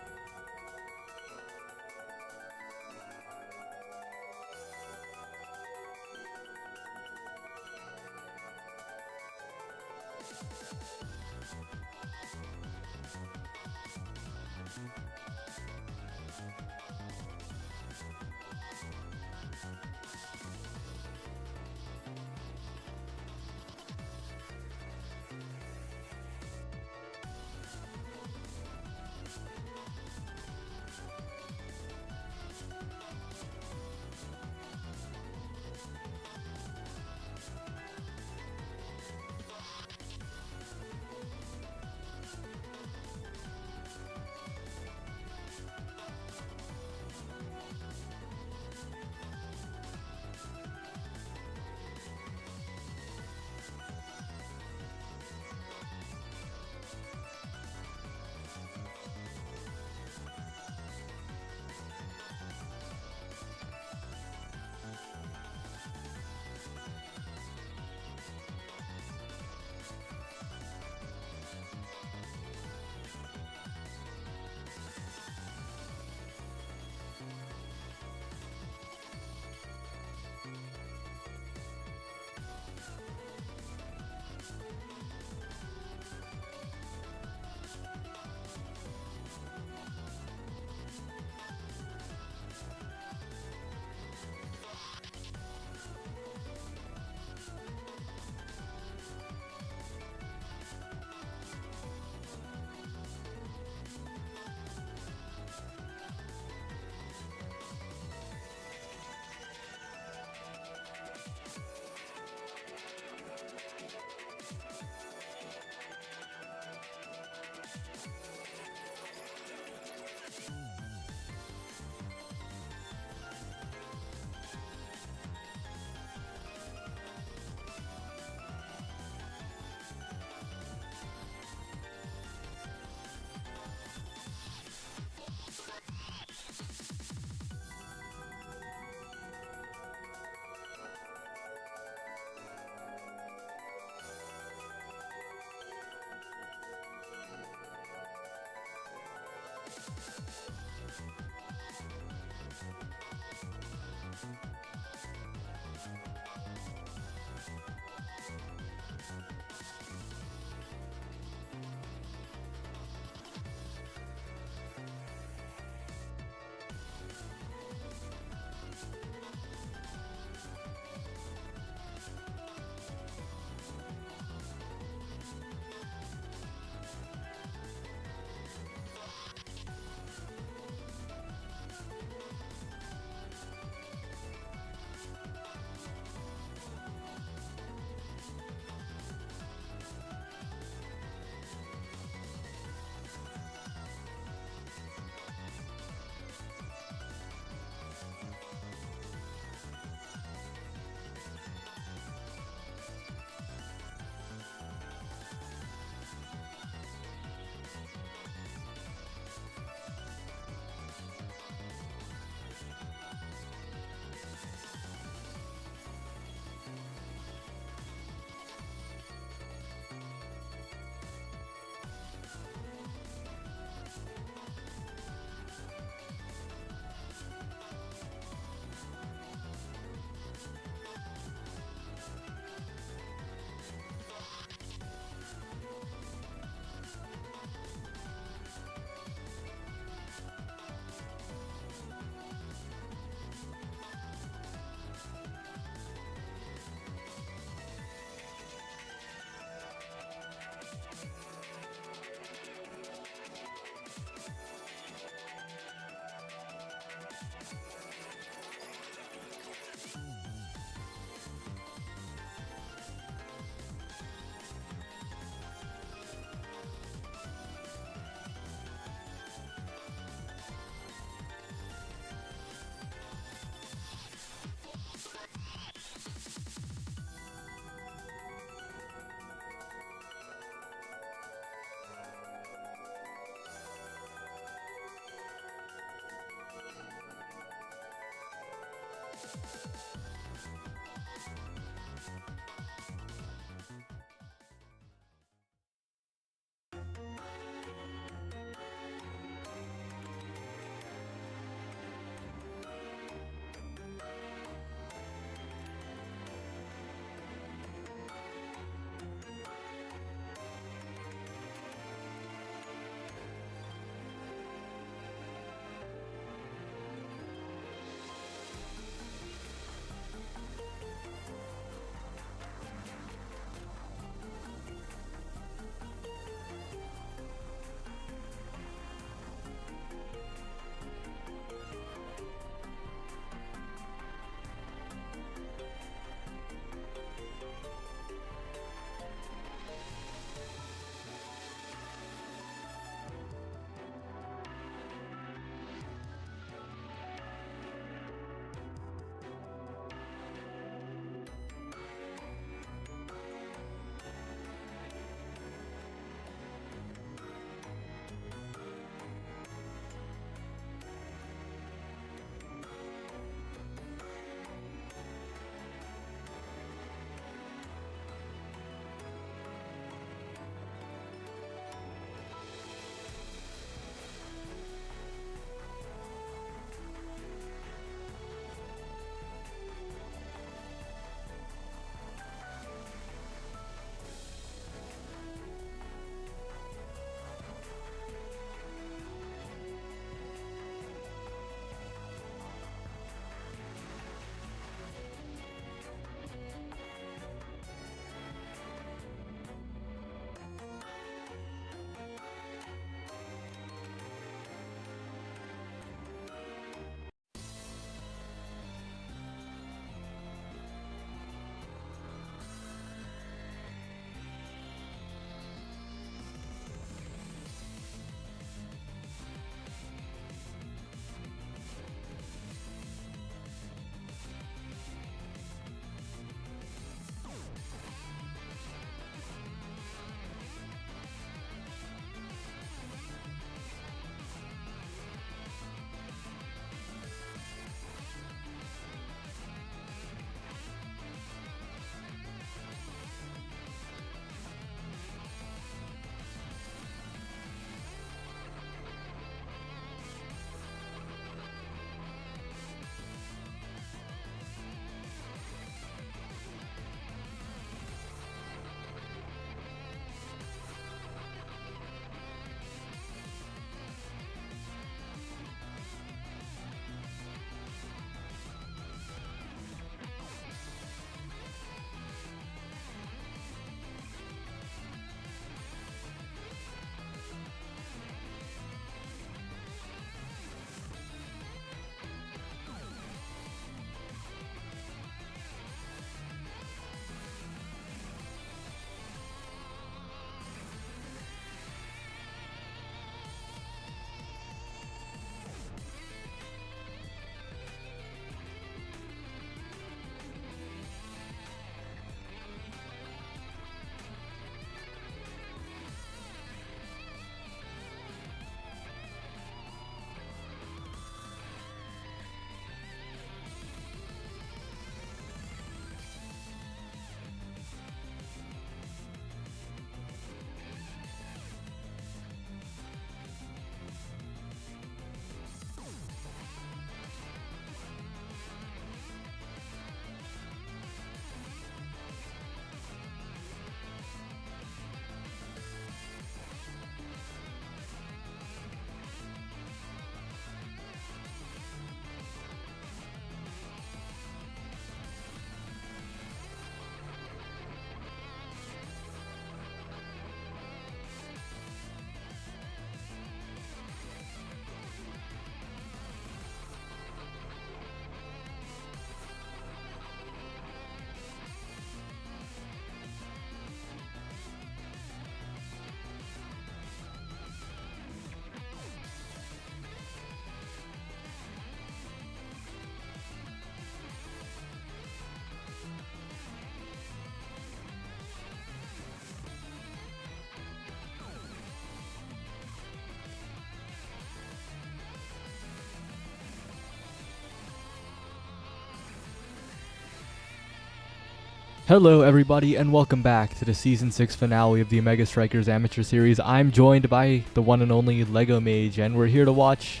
Hello everybody and welcome back to the Season 6 finale of the Omega Strikers Amateur Series. I'm joined by the one and only Lego Mage, and we're here to watch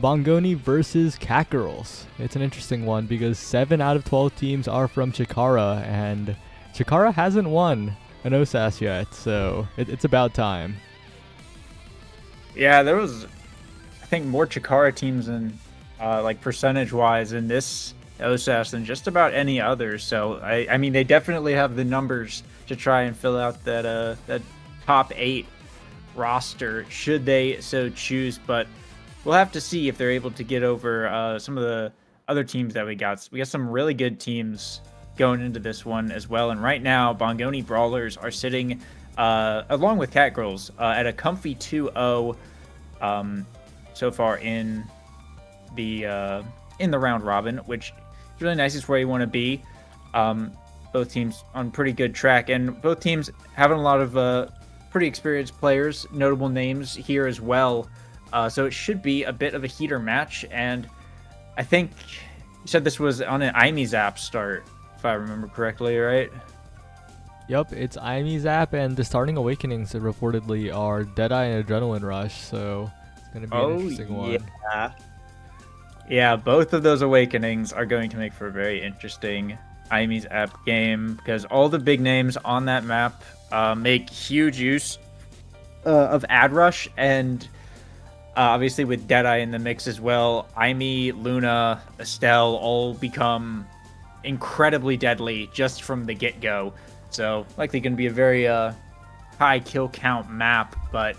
Bongoni versus Cat Girls. It's an interesting one because 7 out of 12 teams are from Chikara, and Chikara hasn't won an OSAS yet, so it's about time. Yeah, there was, I think, more Chikara teams in, like, percentage-wise in this OSAS than just about any other. So I mean, they definitely have the numbers to try and fill out that top 8 roster should they so choose. But we'll have to see if they're able to get over some of the other teams that we got. We got some really good teams going into this one as well. And right now, Bongoni Brawlers are sitting along with Cat Girls at a comfy 2-0 so far in the round robin, which is really nice. It's where you want to be. Both teams on pretty good track, and both teams having a lot of pretty experienced players, notable names here as well. So it should be a bit of a heater match. And I think you said this was on an IME-Zap start, if I remember correctly, right? Yep, it's IME-Zap, and the starting awakenings reportedly are Deadeye and Adrenaline Rush, so it's going to be an interesting one. Yeah, both of those awakenings are going to make for a very interesting IME-Zap game, because all the big names on that map make huge use of Ad Rush, and obviously with Deadeye in the mix as well, IME, Luna, Estelle all become incredibly deadly just from the get-go. So likely going to be a very high kill count map, but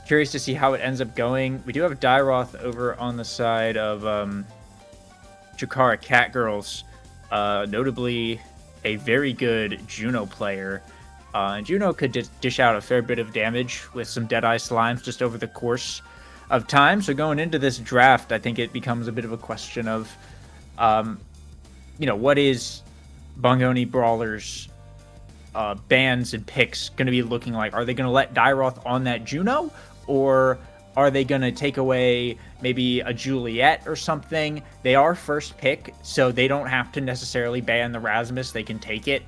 curious to see how it ends up going. We do have Dyroth over on the side of Chikara Cat Girls, notably a very good Juno player. And Juno could dish out a fair bit of damage with some Deadeye slimes just over the course of time. So going into this draft, I think it becomes a bit of a question of, what is Bongoni Brawlers bans and picks going to be looking like? Are they going to let Dyroth on that Juno? Or are they going to take away maybe a Juliet or something? They are first pick, so they don't have to necessarily ban the Rasmus. They can take it,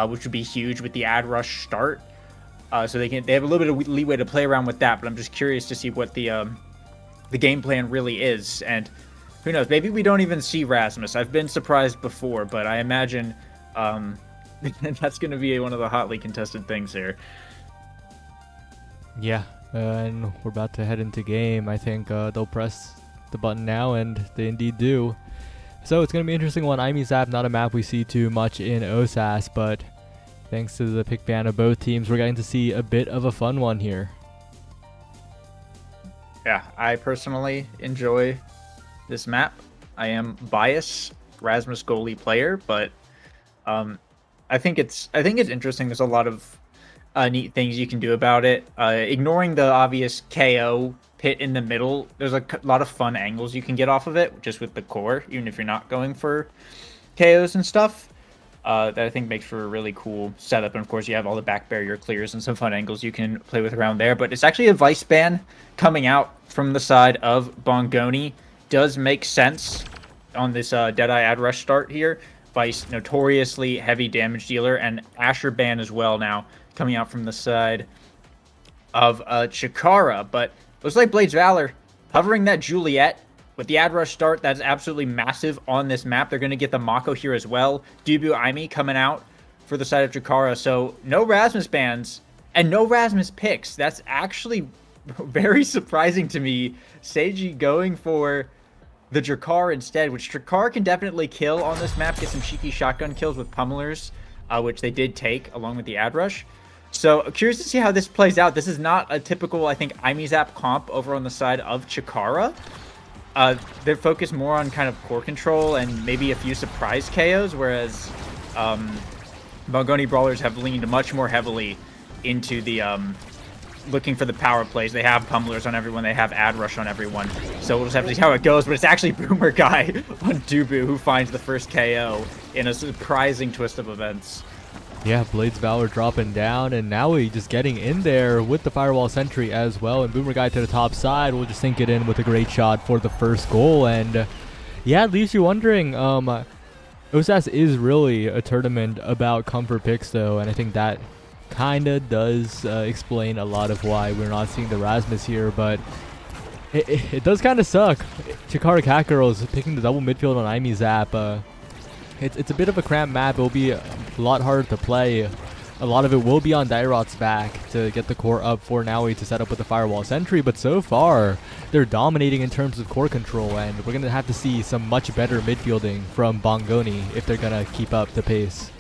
which would be huge with the Ad Rush start. So they have a little bit of leeway to play around with that, but I'm just curious to see what the game plan really is. And who knows, maybe we don't even see Rasmus. I've been surprised before, but I imagine that's going to be one of the hotly contested things here. Yeah. And we're about to head into game. I think they'll press the button now, and they indeed do. So it's going to be an interesting one. IME-Zap, not a map we see too much in OSAS, but thanks to the pick ban of both teams, we're getting to see a bit of a fun one here. Yeah, I personally enjoy this map. I am biased Rasmus goalie player, but I think it's interesting. There's a lot of neat things you can do about it. Ignoring the obvious KO pit in the middle, there's a lot of fun angles you can get off of it, just with the core, even if you're not going for KOs and stuff. That I think makes for a really cool setup. And of course, you have all the back barrier clears and some fun angles you can play with around there. But it's actually a Vice ban coming out from the side of Bongoni. Does make sense on this Deadeye Ad Rush start here. Vice, notoriously heavy damage dealer, and Asher ban as well now, coming out from the side of Chikara. But looks like Blades Valor hovering that Juliet with the Ad Rush start. That's absolutely massive on this map. They're going to get the Mako here as well. Dubu Aimi coming out for the side of Chikara. So no Rasmus bans and no Rasmus picks. That's actually very surprising to me. Seiji going for the Drakar instead, which Drakar can definitely kill on this map. Get some cheeky shotgun kills with pummelers, which they did take along with the Ad Rush. So curious to see how this plays out. This is not a typical, I think, IME-Zap comp over on the side of Chikara. They're focused more on kind of core control and maybe a few surprise KOs, whereas Bongoni Brawlers have leaned much more heavily into the looking for the power plays. They have pummelers on everyone. They have Ad Rush on everyone. So we'll just have to see how it goes. But it's actually Boomer Guy on Dubu who finds the first KO in a surprising twist of events. Yeah, Blades Valor dropping down, and now we just getting in there with the Firewall Sentry as well, and Boomer Guy to the top side will just sink it in with a great shot for the first goal. And yeah, it leaves you wondering, OSAS is really a tournament about comfort picks, though, and I think that kind of does explain a lot of why we're not seeing the Rasmus here, but it does kind of suck. Chikara Cat Girls picking the double midfield on Aimi Zap. It's a bit of a cramped map. It will be a lot harder to play. A lot of it will be on Dairot's back to get the core up for Naui to set up with the Firewall Sentry, but so far they're dominating in terms of core control, and we're going to have to see some much better midfielding from Bongoni if they're going to keep up the pace.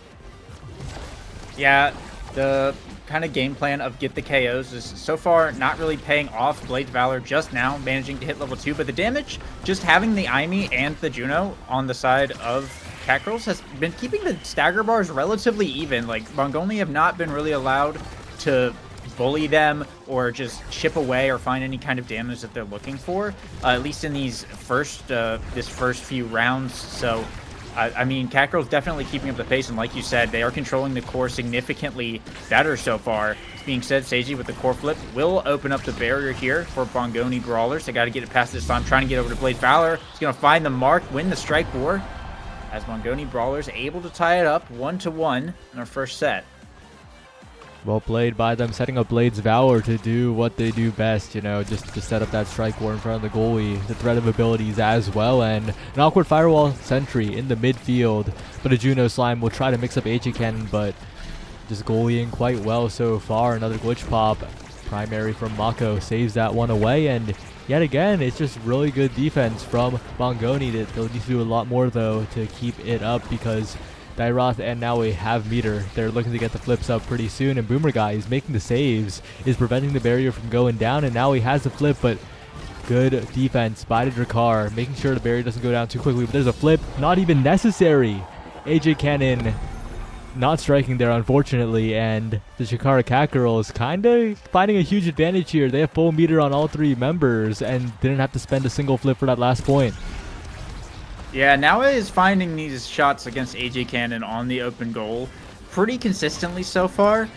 Yeah, the kind of game plan of get the KOs is so far not really paying off. Blades Valor just now managing to hit level 2, but the damage, just having the Aimi and the Juno on the side of Cat Girls has been keeping the stagger bars relatively even. Like, Bongoni have not been really allowed to bully them or just chip away or find any kind of damage that they're looking for, at least in these this first few rounds. So I mean, Cat Girls definitely keeping up the pace, and like you said, they are controlling the core significantly better so far. This being said, Seiji with the core flip will open up the barrier here for Bongoni Brawlers. They got to get it past this time, trying to get over to Blade Valor. He's going to find the mark, win the strike war, as Bongoni Brawlers able to tie it up 1-1 in our first set. Well played by them, setting up Blades Valor to do what they do best, you know, just to set up that strike war in front of the goalie, the threat of abilities as well, and an awkward Firewall Sentry in the midfield, but a Juno Slime will try to mix up HE Cannon, but just goalieing quite well so far. Another glitch pop, primary from Mako, saves that one away, and yet again, it's just really good defense from Bongoni. They'll need to do a lot more, though, to keep it up, because Dairoth and Naui have meter. They're looking to get the flips up pretty soon, and Boomer Guy is making the saves, is preventing the barrier from going down, and now he has the flip, but good defense by the Drakkar, making sure the barrier doesn't go down too quickly, but there's a flip, not even necessary. AJ Cannon not striking there, unfortunately, and the Chikara Cat Girls kind of finding a huge advantage here. They have full meter on all three members and didn't have to spend a single flip for that last point. Yeah, Naui is finding these shots against AJ Cannon on the open goal pretty consistently so far.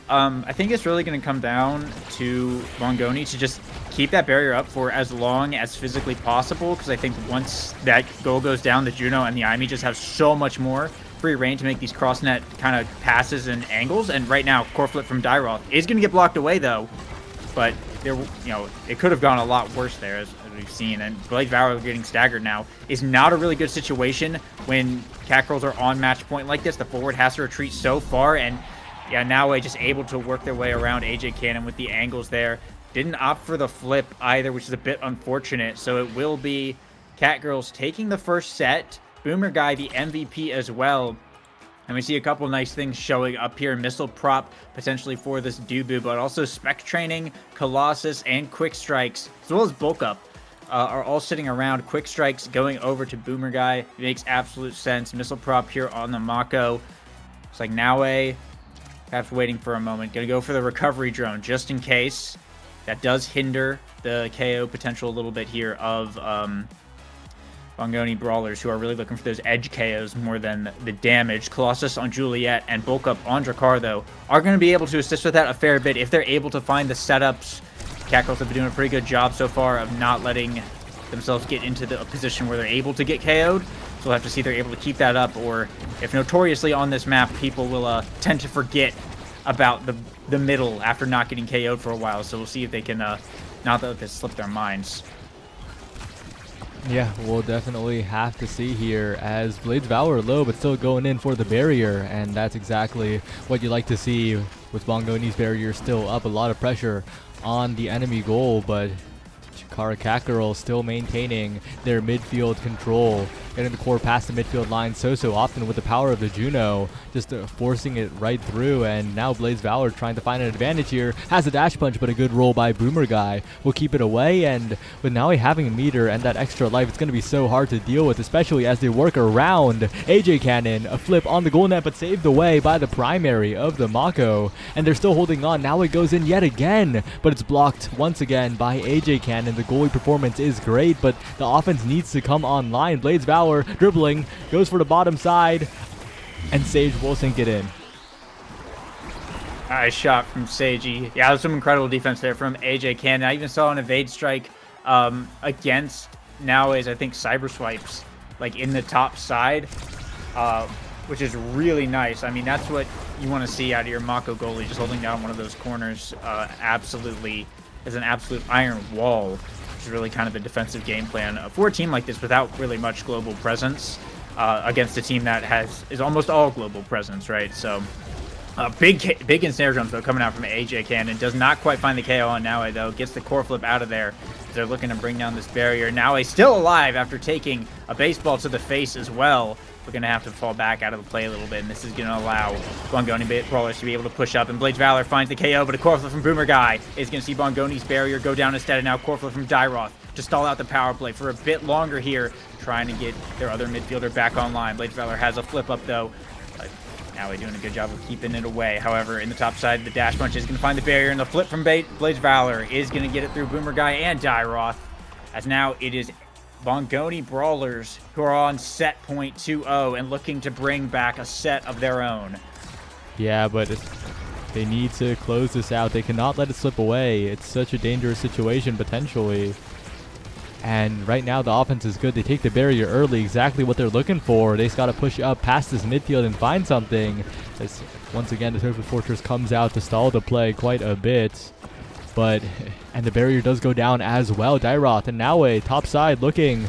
I think it's really going to come down to Bongoni to just keep that barrier up for as long as physically possible, because I think once that goal goes down, the Juno and the Aimi just have so much more free reign to make these cross net kind of passes and angles. And right now, core flip from Dairoth is going to get blocked away though, but there, it could have gone a lot worse there, as we've seen. And Blade Valor getting staggered now is not a really good situation when Cat Girls are on match point like this. The forward has to retreat so far, and yeah, Naui just able to work their way around AJ Cannon with the angles there. Didn't opt for the flip either, which is a bit unfortunate. So it will be Cat Girls taking the first set. Boomer Guy, the MVP as well. And we see a couple nice things showing up here. Missile prop potentially for this Dubu, but also Spec Training, Colossus, and Quick Strikes, as well as Bulk Up, are all sitting around. Quick Strikes going over to Boomer Guy. It makes absolute sense. Missile prop here on the Mako. It's like Naui, perhaps waiting for a moment. Going to go for the recovery drone just in case. That does hinder the KO potential a little bit here of Bongoni Brawlers, who are really looking for those edge KOs more than the damage. Colossus on Juliet and Bulk Up on Drakkar, though, are going to be able to assist with that a fair bit if they're able to find the setups. Cat Girls have been doing a pretty good job so far of not letting themselves get into the position where they're able to get KO'd. So we'll have to see if they're able to keep that up, or if notoriously on this map, people will tend to forget about the middle after not getting KO'd for a while. So we'll see if they can not let this slip their minds. Yeah, we'll definitely have to see here, as Blades Valor low but still going in for the barrier, and that's exactly what you like to see with Bongoni's barrier still up. A lot of pressure on the enemy goal, but Chikara Cat Girl still maintaining their midfield control, getting the core past the midfield line so often with the power of the Juno, just forcing it right through. And now Blades Valor trying to find an advantage here, has a dash punch, but a good roll by Boomer Guy will keep it away. And with Naui having a meter and that extra life, it's going to be so hard to deal with, especially as they work around AJ Cannon. A flip on the goal net, but saved away by the primary of the Mako, and they're still holding on. Now it goes in yet again, but it's blocked once again by AJ Cannon. The goalie performance is great, but the offense needs to come online. Blades Valor dribbling, goes for the bottom side, and Sage will sink it in. Nice shot from Seiji. Yeah, there's some incredible defense there from AJ Cannon. I even saw an evade strike against Naui's, I think, cyber swipes, like in the top side. which is really nice. I mean, that's what you want to see out of your Mako goalie, just holding down one of those corners absolutely as an absolute iron wall, which is really kind of the defensive game plan for a team like this without really much global presence against a team that is almost all global presence, right? So big ensnare drums though coming out from AJ Cannon. Does not quite find the KO on Naue though. Gets the core flip out of there. They're looking to bring down this barrier. Naue still alive after taking a baseball to the face as well. We're going to have to fall back out of the play a little bit, and this is going to allow Bongoni Brawlers to be able to push up. And Blades Valor finds the KO, but a core flip from Boomer Guy is going to see Bongoni's barrier go down instead. And now core flip from Dyroth to stall out the power play for a bit longer here, trying to get their other midfielder back online. Blades Valor has a flip up though. Naue doing a good job of keeping it away. However, in the top side, the dash punch is going to find the barrier, and the flip from Blades Valor is going to get it through Boomer Guy and Dyroth, as now it is Bongoni Brawlers who are on set point 2-0 and looking to bring back a set of their own. Yeah, but they need to close this out. They cannot let it slip away. It's such a dangerous situation potentially. And right now the offense is good. They take the barrier early, exactly what they're looking for. They just got to push up past this midfield and find something. As once again, the Turtle Fortress comes out to stall the play quite a bit. And the barrier does go down as well. Dyroth and Naue top side looking,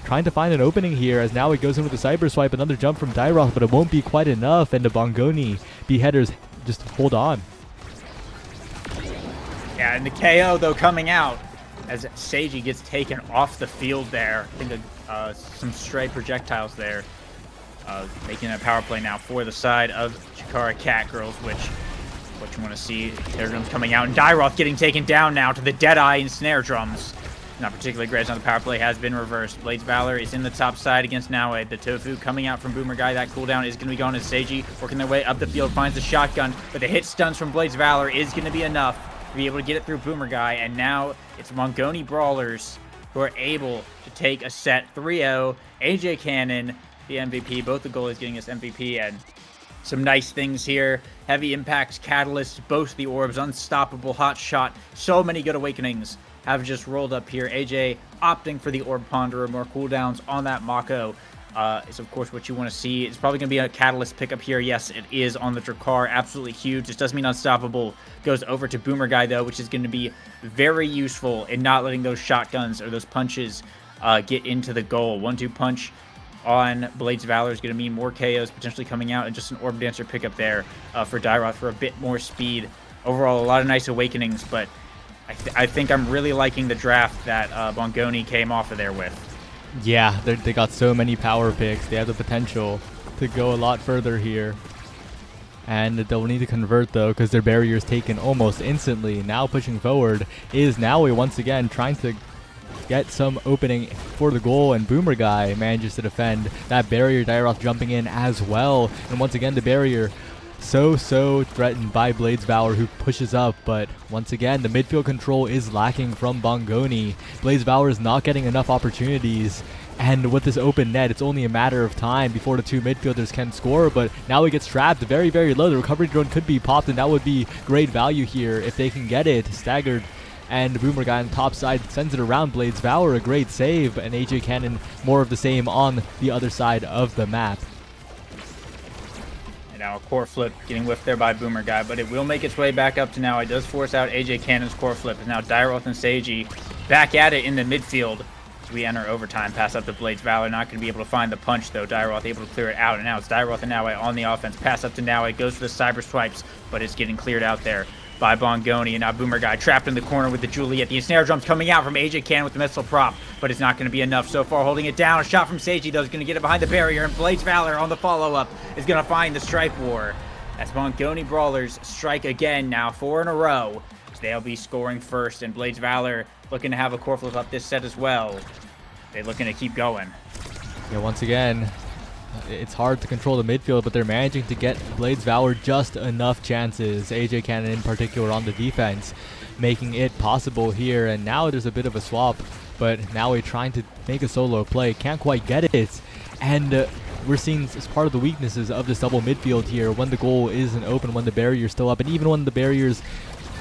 trying to find an opening here as Naue goes in with the cyber swipe. Another jump from Dyroth, but it won't be quite enough. And the Bongoni beheaders just hold on. Yeah, and the KO though coming out as Seiji gets taken off the field there. I think some stray projectiles there, making a power play now for the side of Chikara Catgirls, which what you want to see. Snare drums coming out, and Dyroth getting taken down now to the Deadeye and snare drums. Not particularly great on the power play, has been reversed. Blades Valor is in the top side against Naue. The Tofu coming out from Boomer Guy. That cooldown is going to be gone as Seiji working their way up the field, finds the shotgun, but the hit stuns from Blades Valor is going to be enough to be able to get it through Boomer Guy, and now it's Bongoni Brawlers who are able to take a set 3-0. AJ Cannon, the MVP, both the goalies getting us MVP, and some nice things here. Heavy impacts, catalyst, both the orbs, unstoppable, hot shot. So many good awakenings have just rolled up here. AJ opting for the orb ponderer, more cooldowns on that Mako. Is of course what you want to see. It's probably going to be a catalyst pickup here. Yes, it is on the Drakkar. Absolutely huge. This doesn't mean unstoppable. Goes over to Boomer Guy though, which is going to be very useful in not letting those shotguns or those punches get into the goal. 1-2 punch on Blades Valor is going to mean more KOs potentially coming out, and just an Orb Dancer pickup there for Dyroth for a bit more speed. Overall, a lot of nice awakenings, but I think I'm really liking the draft that Bongoni came off of there with. Yeah, they got so many power picks. They have the potential to go a lot further here. And they'll need to convert though, because their barrier is taken almost instantly. Now pushing forward is Naue once again trying to get some opening for the goal, and Boomer Guy manages to defend that barrier. Dyroth jumping in as well, and once again the barrier so threatened by Blades Valor, who pushes up, but once again the midfield control is lacking from Bongoni. Blades Valor is not getting enough opportunities, and with this open net it's only a matter of time before the two midfielders can score, but now he gets trapped very low. The recovery drone could be popped, and that would be great value here if they can get it. Staggered, and Boomer Guy on the top side sends it around Blades Valor, a great save, and AJ Cannon more of the same on the other side of the map. Now a core flip getting whiffed there by Boomer Guy, but it will make its way back up to now. It does force out AJ Cannon's core flip. And now Dyroth and Seiji back at it in the midfield as we enter overtime. Pass up to Blades Valor, not going to be able to find the punch though. Dyroth able to clear it out, and now it's Dyroth and Naue on the offense. Pass up to Naue, goes for the cyber swipes, but it's getting cleared out there by Bongoni. And now Boomer Guy trapped in the corner with the Juliet. The snare drums coming out from AJ Cannon with the missile prop, but it's not going to be enough so far. Holding it down, a shot from Seiji though is going to get it behind the barrier, and Blades Valor on the follow-up is going to find the strike war. As Bongoni Brawlers strike again now, 4 in a row. So they'll be scoring first, and Blades Valor looking to have a core flip up this set as well. They're looking to keep going. Yeah, once again, it's hard to control the midfield, but they're managing to get Blades Valor just enough chances. AJ Cannon in particular on the defense, making it possible here. And now there's a bit of a swap, but Naue trying to make a solo play, can't quite get it. And we're seeing as part of the weaknesses of this double midfield here, when the goal isn't open, when the barrier's still up, and even when the barriers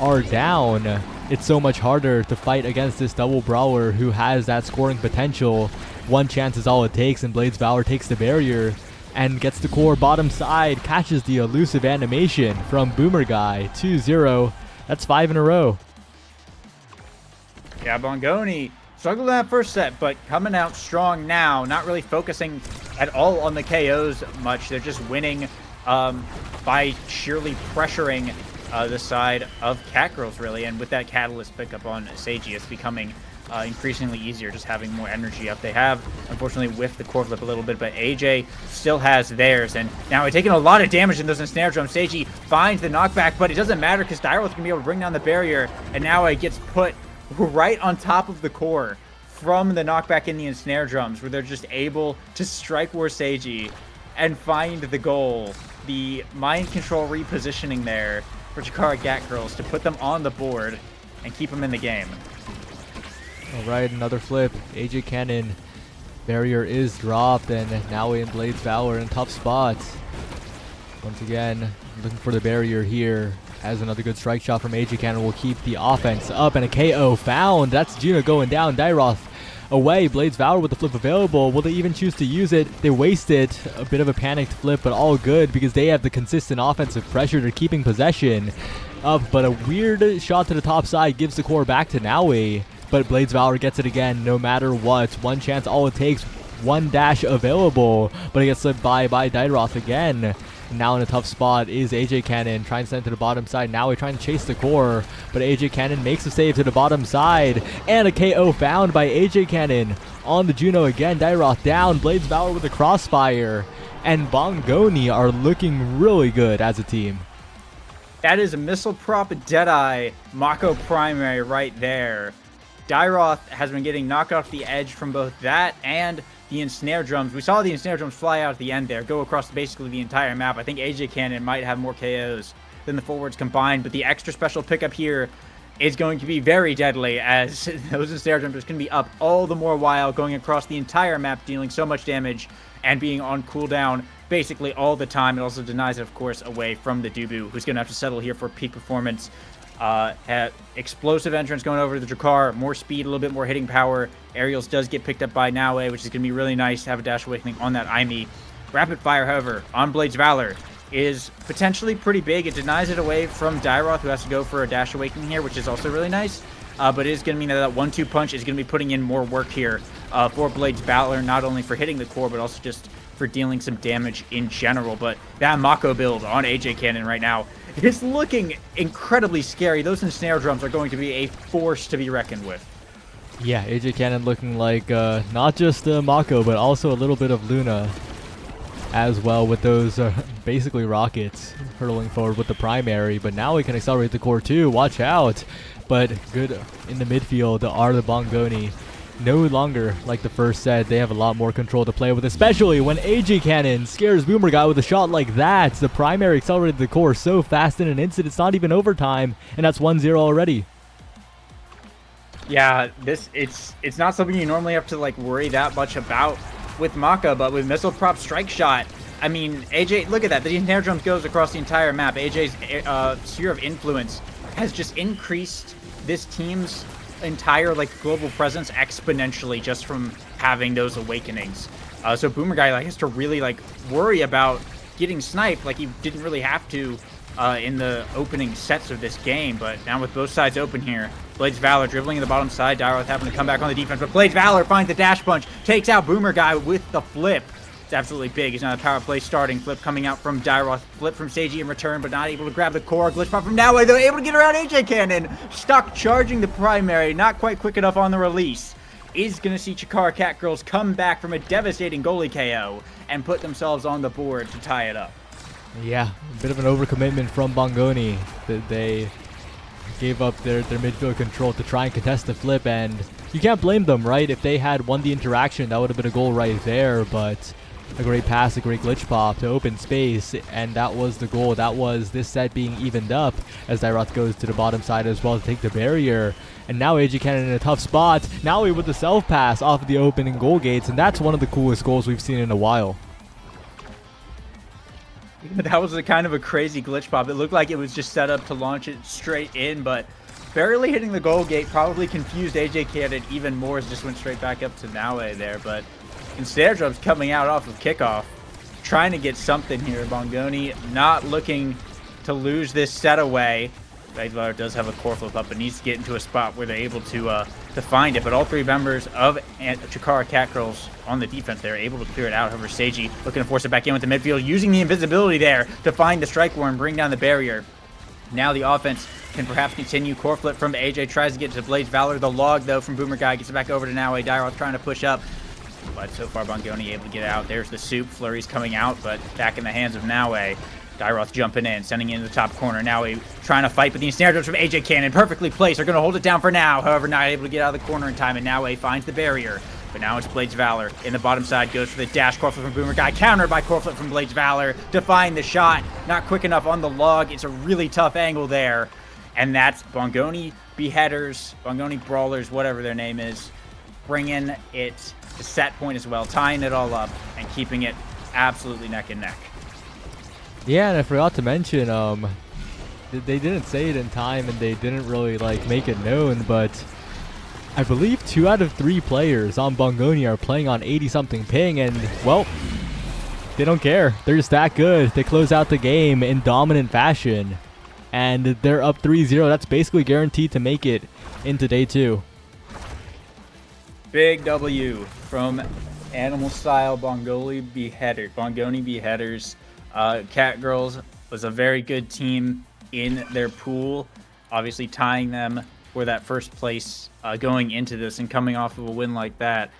are down, it's so much harder to fight against this double brawler who has that scoring potential. One chance is all it takes, and Blades Valor takes the barrier. and gets the core bottom side, catches the elusive animation from Boomer Guy. 2-0. That's 5 in a row. Yeah, Bongoni struggled in that first set, but coming out strong now, not really focusing at all on the KOs much. They're just winning by sheerly pressuring the side of Catgirls, really. And with that Catalyst pickup on Seiji, it's becoming increasingly easier, just having more energy up. They have, unfortunately, whiffed the core flip a little bit, but AJ still has theirs. And now we're taking a lot of damage in those snare drums. Seiji finds the knockback, but it doesn't matter because Dairo's going to be able to bring down the barrier. And now it gets put right on top of the core from the knockback in the ensnare drums, where they're just able to strike War Seiji and find the goal. The mind control repositioning there for Chikara Catgirls to put them on the board and keep them in the game. All right, another flip. AJ Cannon. Barrier is dropped, and now in Blades Valor in tough spots. Once again, looking for the barrier here. As another good strike shot from AJ Cannon will keep the offense up, and a KO found. That's Juno going down. Dairoth away. Blades Valor with the flip available. Will they even choose to use it? They waste it. A bit of a panicked flip, but all good because they have the consistent offensive pressure. They're keeping possession up, but a weird shot to the top side gives the core back to Naui. But Blades Valor gets it again no matter what. One chance, all it takes. One dash available, but it gets slipped by Dairoth again. Now in a tough spot is AJ Cannon, trying to send to the bottom side. Now we're trying to chase the core, but AJ Cannon makes a save to the bottom side, and a KO found by AJ Cannon on the Juno again. Dairoth down, Blades Valor with the crossfire, and Bongoni are looking really good as a team. That is a Missile Prop Deadeye Mako primary right there. Dairoth has been getting knocked off the edge from both that and the ensnare drums. We saw the ensnare drums fly out at the end there, go across basically the entire map. I think AJ Cannon might have more KOs than the forwards combined, but the extra special pickup here is going to be very deadly, as those ensnare drums can be up all the more while, going across the entire map, dealing so much damage and being on cooldown basically all the time. It also denies it, of course, away from the Dubu, who's going to have to settle here for peak performance. Explosive entrance going over to the Drakkar, more speed, a little bit more hitting power. Aerials does get picked up by Naue, which is going to be really nice to have a Dash Awakening on that Aimi. Rapid Fire, however, on Blades Valor is potentially pretty big. It denies it away from Dairoth, who has to go for a Dash Awakening here, which is also really nice. But it is going to mean that 1-2 punch is going to be putting in more work here for Blades Valor, not only for hitting the core, but also just for dealing some damage in general. But that Mako build on AJ Cannon right now, it's looking incredibly scary. Those ensnare drums are going to be a force to be reckoned with. Yeah, AJ Cannon looking like not just Mako, but also a little bit of Luna as well, with those basically rockets hurtling forward with the primary. But now we can accelerate the core too. Watch out. But good in the midfield are the Bongoni. No longer like the first set. They have a lot more control to play with, especially when AJ Cannon scares Boomer Guy with a shot like that. The primary accelerated the core so fast in an instant, it's not even overtime, and that's 1-0 already. Yeah, it's not something you normally have to like worry that much about with Maka, but with Missile Prop Strike Shot, I mean, AJ, look at that. The ensnare drums goes across the entire map. AJ's sphere of influence has just increased this team's entire like global presence exponentially just from having those awakenings. So Boomer Guy has to really like worry about getting sniped like he didn't really have to in the opening sets of this game. But now with both sides open here, Blades Valor dribbling in the bottom side, Dairoth having to come back on the defense, but Blades Valor finds the dash punch, takes out Boomer Guy with the flip. It's absolutely big. It's now the power play starting. Flip coming out from Dairoth. Flip from Seiji in return, but not able to grab the core. Glitch pop from Naue. They're able to get around AJ Cannon. Stuck charging the primary. Not quite quick enough on the release. Is going to see Chikara Catgirls come back from a devastating goalie KO and put themselves on the board to tie it up. Yeah, a bit of an overcommitment from Bongoni. They gave up their midfield control to try and contest the flip, and you can't blame them, right? If they had won the interaction, that would have been a goal right there, but a great pass, a great glitch pop to open space, and that was the goal. That was this set being evened up as Dairoth goes to the bottom side as well to take the barrier. And now AJ Cannon in a tough spot. Now he with the self pass off of the opening goal gates, and that's one of the coolest goals we've seen in a while. That was a kind of a crazy glitch pop. It looked like it was just set up to launch it straight in, but barely hitting the goal gate probably confused AJ Cannon even more, as just went straight back up to Naue there. But ensnare drums coming out off of kickoff. trying to get something here. Bongoni not looking to lose this set away. Blazevalor does have a core flip up, but needs to get into a spot where they're able to find it. But all three members of Chikara Catgirls on the defense, they're able to clear it out. However, Seiji looking to force it back in with the midfield, using the invisibility there to find the strike war and bring down the barrier. Now the offense can perhaps continue. Core flip from AJ, tries to get to BlazValor. The log, though, from Boomer Guy gets it back over to Naue. Dairoth trying to push up, but so far Bongoni able to get out. There's the soup. Flurry's coming out, but back in the hands of Naue. Dairoth jumping in, sending it in the top corner. Naue trying to fight, but the ensnare jumps from AJ Cannon, perfectly placed. They're going to hold it down for now. However, not able to get out of the corner in time, and Naue finds the barrier. But now it's BlazValor in the bottom side, goes for the dash. Core flip from Boomer Guy, countered by core flip from BlazValor to find the shot. Not quick enough on the log. It's a really tough angle there. And that's Bongoni Beheaders, Bongoni Brawlers, whatever their name is, bringing it to set point as well, tying it all up and keeping it absolutely neck and neck. Yeah, and I forgot to mention, they didn't say it in time and they didn't really like make it known, but I believe 2 out of 3 players on Bongoni are playing on 80-something ping, and well, they don't care. They're just that good. They close out the game in dominant fashion, and they're up 3-0. That's basically guaranteed to make it into day 2. Big W from Animal Style Bongoni Beheaders. Catgirls was a very good team in their pool, obviously tying them for that first place going into this, and coming off of a win like that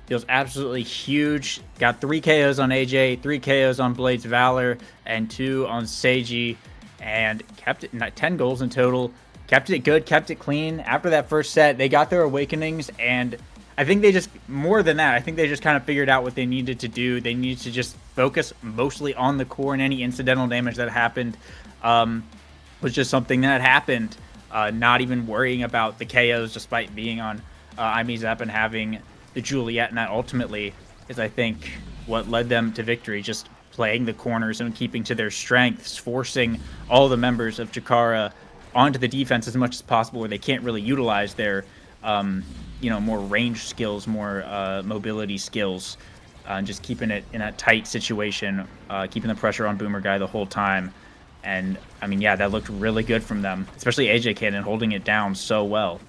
feels absolutely huge. Got 3 KOs on AJ, 3 KOs on BlazValor, and 2 on Seiji, and kept it 10 goals in total. Kept it good, kept it clean. After that first set, they got their awakenings, and I think they just, more than that, I think they just kind of figured out what they needed to do. They needed to just focus mostly on the core, and any incidental damage that happened was just something that happened. Not even worrying about the KOs despite being on IMEZEP and having the Juliet, and that ultimately is, I think, what led them to victory. Just playing the corners and keeping to their strengths, forcing all the members of Chikara onto the defense as much as possible, where they can't really utilize their more range skills, more mobility skills, and just keeping it in a tight situation, keeping the pressure on Boomer Guy the whole time. And I mean, yeah, that looked really good from them, especially AJ Cannon holding it down so well.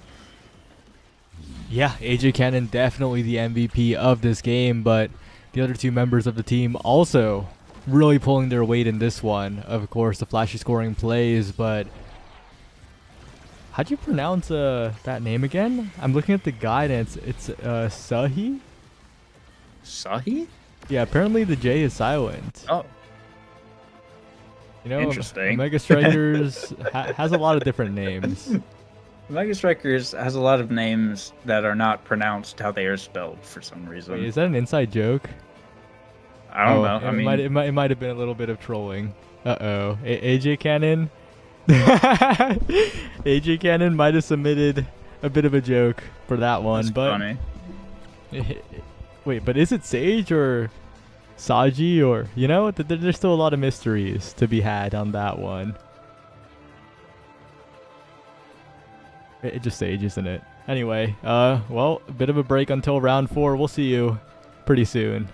Yeah, AJ Cannon definitely the MVP of this game, but the other 2 members of the team also really pulling their weight in this one. Of course, the flashy scoring plays, but how'd you pronounce that name again? I'm looking at the guidance. It's Sahi? Sahi? Yeah, apparently the J is silent. Oh. You know, Interesting. Omega Strikers has a lot of different names. Omega Strikers has a lot of names that are not pronounced how they are spelled for some reason. Wait, is that an inside joke? I don't know. It might have been a little bit of trolling. Uh-oh. AJ Cannon? AJ Cannon might have submitted a bit of a joke for that one. That's but funny. Wait, but is it Sage or Saji, or, you know, there's still a lot of mysteries to be had on that one. It just Sage, isn't it? Anyway, well, a bit of a break until round 4. We'll see you pretty soon.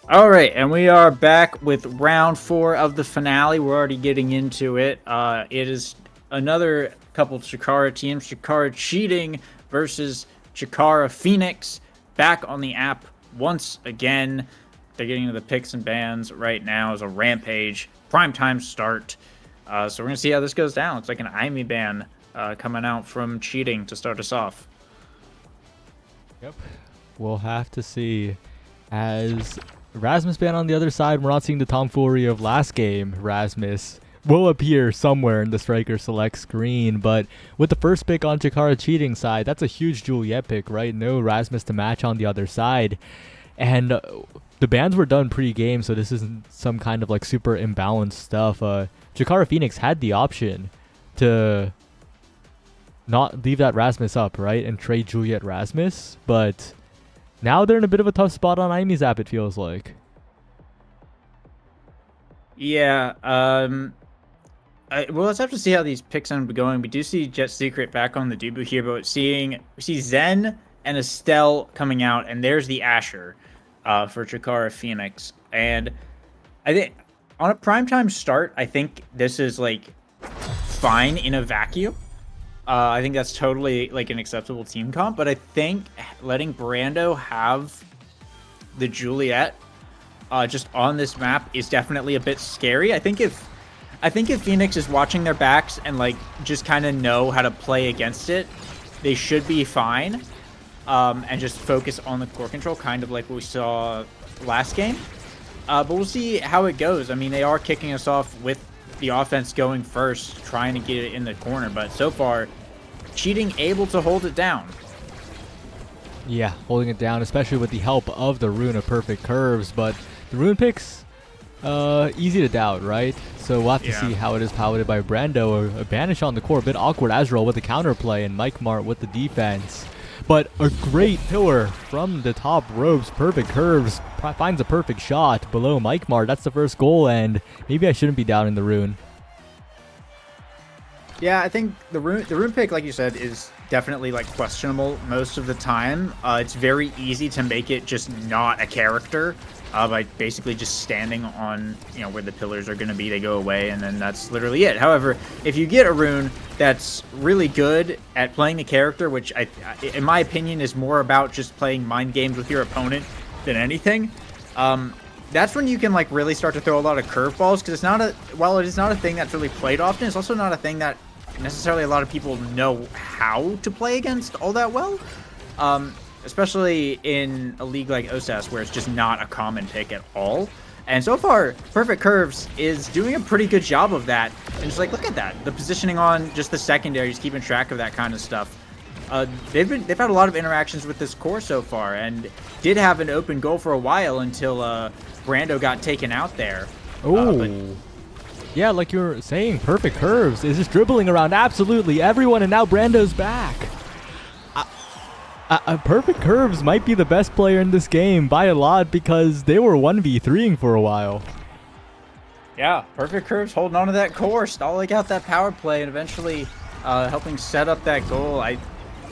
All right, and we are back with round 4 of the finale. We're already getting into it. It is another couple of Chikara teams. Chikara Cheating versus Chikara Phoenix. Back on the app once again. They're getting into the picks and bans right now as a Rampage. Primetime start. So we're going to see how this goes down. It's like an IME ban coming out from Cheating to start us off. Yep. We'll have to see. As Rasmus ban on the other side, we're not seeing the tomfoolery of last game. Rasmus will appear somewhere in the striker select screen, but with the first pick on Chikara Cheating side, that's a huge Juliet pick, right? No Rasmus to match on the other side. And the bans were done pre-game, so this isn't some kind of like super imbalanced stuff. Chikara Phoenix had the option to not leave that Rasmus up, right, and trade Juliet Rasmus, but now they're in a bit of a tough spot on Aime's app, it feels like. Yeah, well, let's have to see how these picks end up going. We do see Jet Secret back on the Dubu here, but we see Zen and Estelle coming out, and there's the Asher for Chikara Phoenix. And I think on a primetime start, I think this is like fine in a vacuum. I think that's totally like an acceptable team comp, but I think letting Brando have the Juliet just on this map is definitely a bit scary. I think if Phoenix is watching their backs and like just kind of know how to play against it, they should be fine. And just focus on the core control, kind of like what we saw last game. But we'll see how it goes. I mean, they are kicking us off with the offense going first, trying to get it in the corner, but so far, Cheating able to hold it down. Yeah, holding it down, especially with the help of the Rune of Perfect Curves, but the Rune picks, easy to doubt, right? So we'll have to see how it is piloted by Brando. A banish on the core, a bit awkward. Azrael with the counterplay, and Mike Mart with the defense. But a great pillar from the top ropes. Perfect Curves finds a perfect shot below Mike Mart. That's the first goal, and maybe I shouldn't be doubting the Rune. Yeah, I think the rune pick, like you said, is definitely like questionable most of the time. It's very easy to make it just not a character by basically just standing on, you know, where the pillars are going to be. They go away, and then that's literally it. However, if you get a rune that's really good at playing the character, which in my opinion is more about just playing mind games with your opponent than anything, that's when you can like really start to throw a lot of curveballs, because while it is not a thing that's really played often, it's also not a thing that necessarily a lot of people know how to play against all that well. Especially in a league like OSAS where it's just not a common pick at all. And so far, Perfect Curves is doing a pretty good job of that. And just like, look at that. The positioning on just the secondary, just keeping track of that kind of stuff. They've had a lot of interactions with this core so far, and did have an open goal for a while until Brando got taken out there. Oh, yeah, like you were saying, Perfect Curves is just dribbling around absolutely everyone, and now Brando's back. Perfect Curves might be the best player in this game by a lot, because they were 1v3ing for a while. Yeah, Perfect Curves holding on to that core, stalling out that power play, and eventually helping set up that goal. I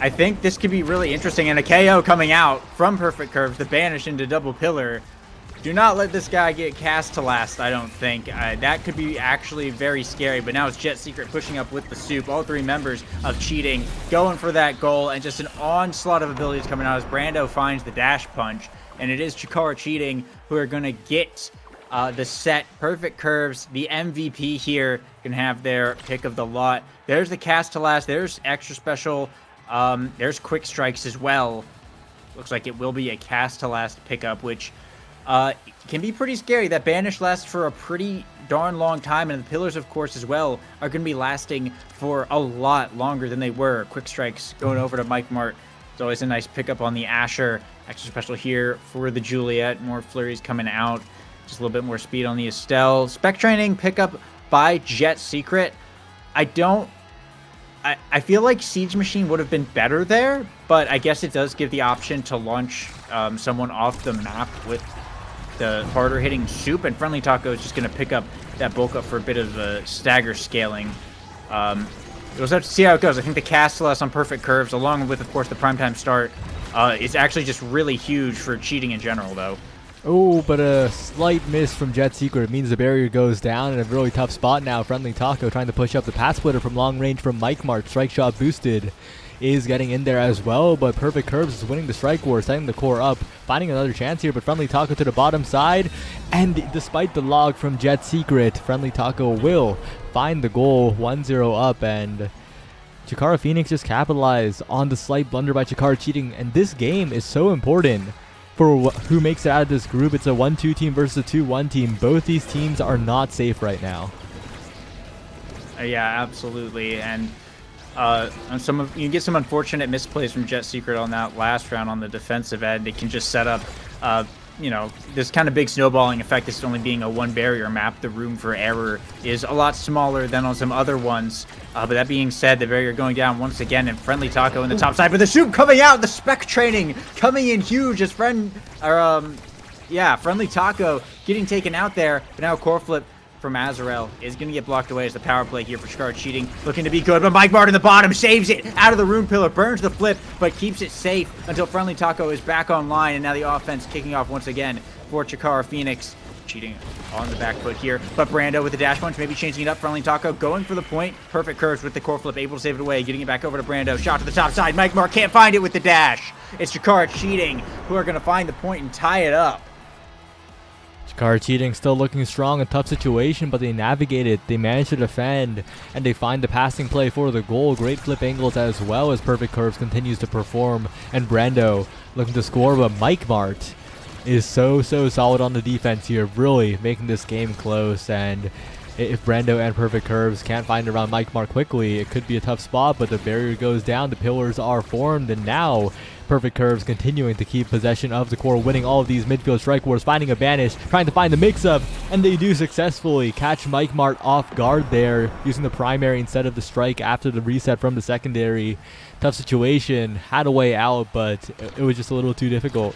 think this could be really interesting, and a KO coming out from Perfect Curves, the banish into double pillar. Do not let this guy get cast to last, I don't think. That could be actually very scary, but now it's Jet Secret pushing up with the soup. All three members of Cheating going for that goal, and just an onslaught of abilities coming out as Brando finds the dash punch. And it is Chikara Cheating who are going to get the set. Perfect Curves, the MVP here, can have their pick of the lot. There's the cast to last. There's extra special. There's quick strikes as well. Looks like it will be a cast to last pickup, which can be pretty scary. That banish lasts for a pretty darn long time, and the pillars, of course, as well, are going to be lasting for a lot longer than they were. Quick strikes going over to Mike Mart. It's always a nice pickup on the Asher. Extra special here for the Juliet. More flurries coming out. Just a little bit more speed on the Estelle. Spec training pickup by Jet Secret. I feel like Siege Machine would have been better there, but I guess it does give the option to launch someone off the map with the harder hitting soup, and Friendly Taco is just going to pick up that bulk up for a bit of a stagger scaling. We'll have to see how it goes. I think the cast less on Perfect Curves, along with, of course, the primetime start, is actually just really huge for Cheating in general, though. Oh, but a slight miss from Jet Secret means the barrier goes down in a really tough spot now. Friendly Taco trying to push up the pass splitter from long range from Mike Mart. Strike shot boosted is getting in there as well, but Perfect Curves is winning the strike war, setting the core up, finding another chance here, but Friendly Taco to the bottom side, and despite the log from Jet Secret, Friendly Taco will find the goal, 1-0 up, and Chikara Phoenix just capitalized on the slight blunder by Chikara cheating, and this game is so important for who makes it out of this group. It's a 1-2 team versus a 2-1 team. Both these teams are not safe right now. Yeah, absolutely. And you get some unfortunate misplays from Jet Secret on that last round on the defensive end. It can just set up, this kind of big snowballing effect. This only being a one barrier map, the room for error is a lot smaller than on some other ones. But that being said, the barrier going down once again, and Friendly Taco in the top side, but the soup coming out, the spec training coming in huge as Friendly Taco getting taken out there, but now core flip from Azrael is going to get blocked away as the power play here for Chikara cheating, looking to be good, but Mike Mart in the bottom saves it out of the rune pillar, burns the flip, but keeps it safe until Friendly Taco is back online, and now the offense kicking off once again for Chikara Phoenix. Cheating on the back foot here, but Brando with the dash punch, maybe changing it up. Friendly Taco going for the point. Perfect curves with the core flip, able to save it away, getting it back over to Brando. Shot to the top side. Mike Mark can't find it with the dash. It's Chikara cheating who are going to find the point and tie it up. Chikara cheating still looking strong, a tough situation, but they navigate it. They manage to defend, and they find the passing play for the goal. Great flip angles as well as Perfect Curves continues to perform, and Brando looking to score, but Mike Mart is so solid on the defense here, really making this game close. And if Brando and Perfect Curves can't find around Mike Mart quickly, it could be a tough spot, but the barrier goes down, the pillars are formed, and now Perfect Curves continuing to keep possession of the core, winning all of these midfield strike wars, finding a banish, trying to find the mix-up, and they do successfully catch Mike Mart off guard there, using the primary instead of the strike after the reset from the secondary. Tough situation, had a way out, but it was just a little too difficult.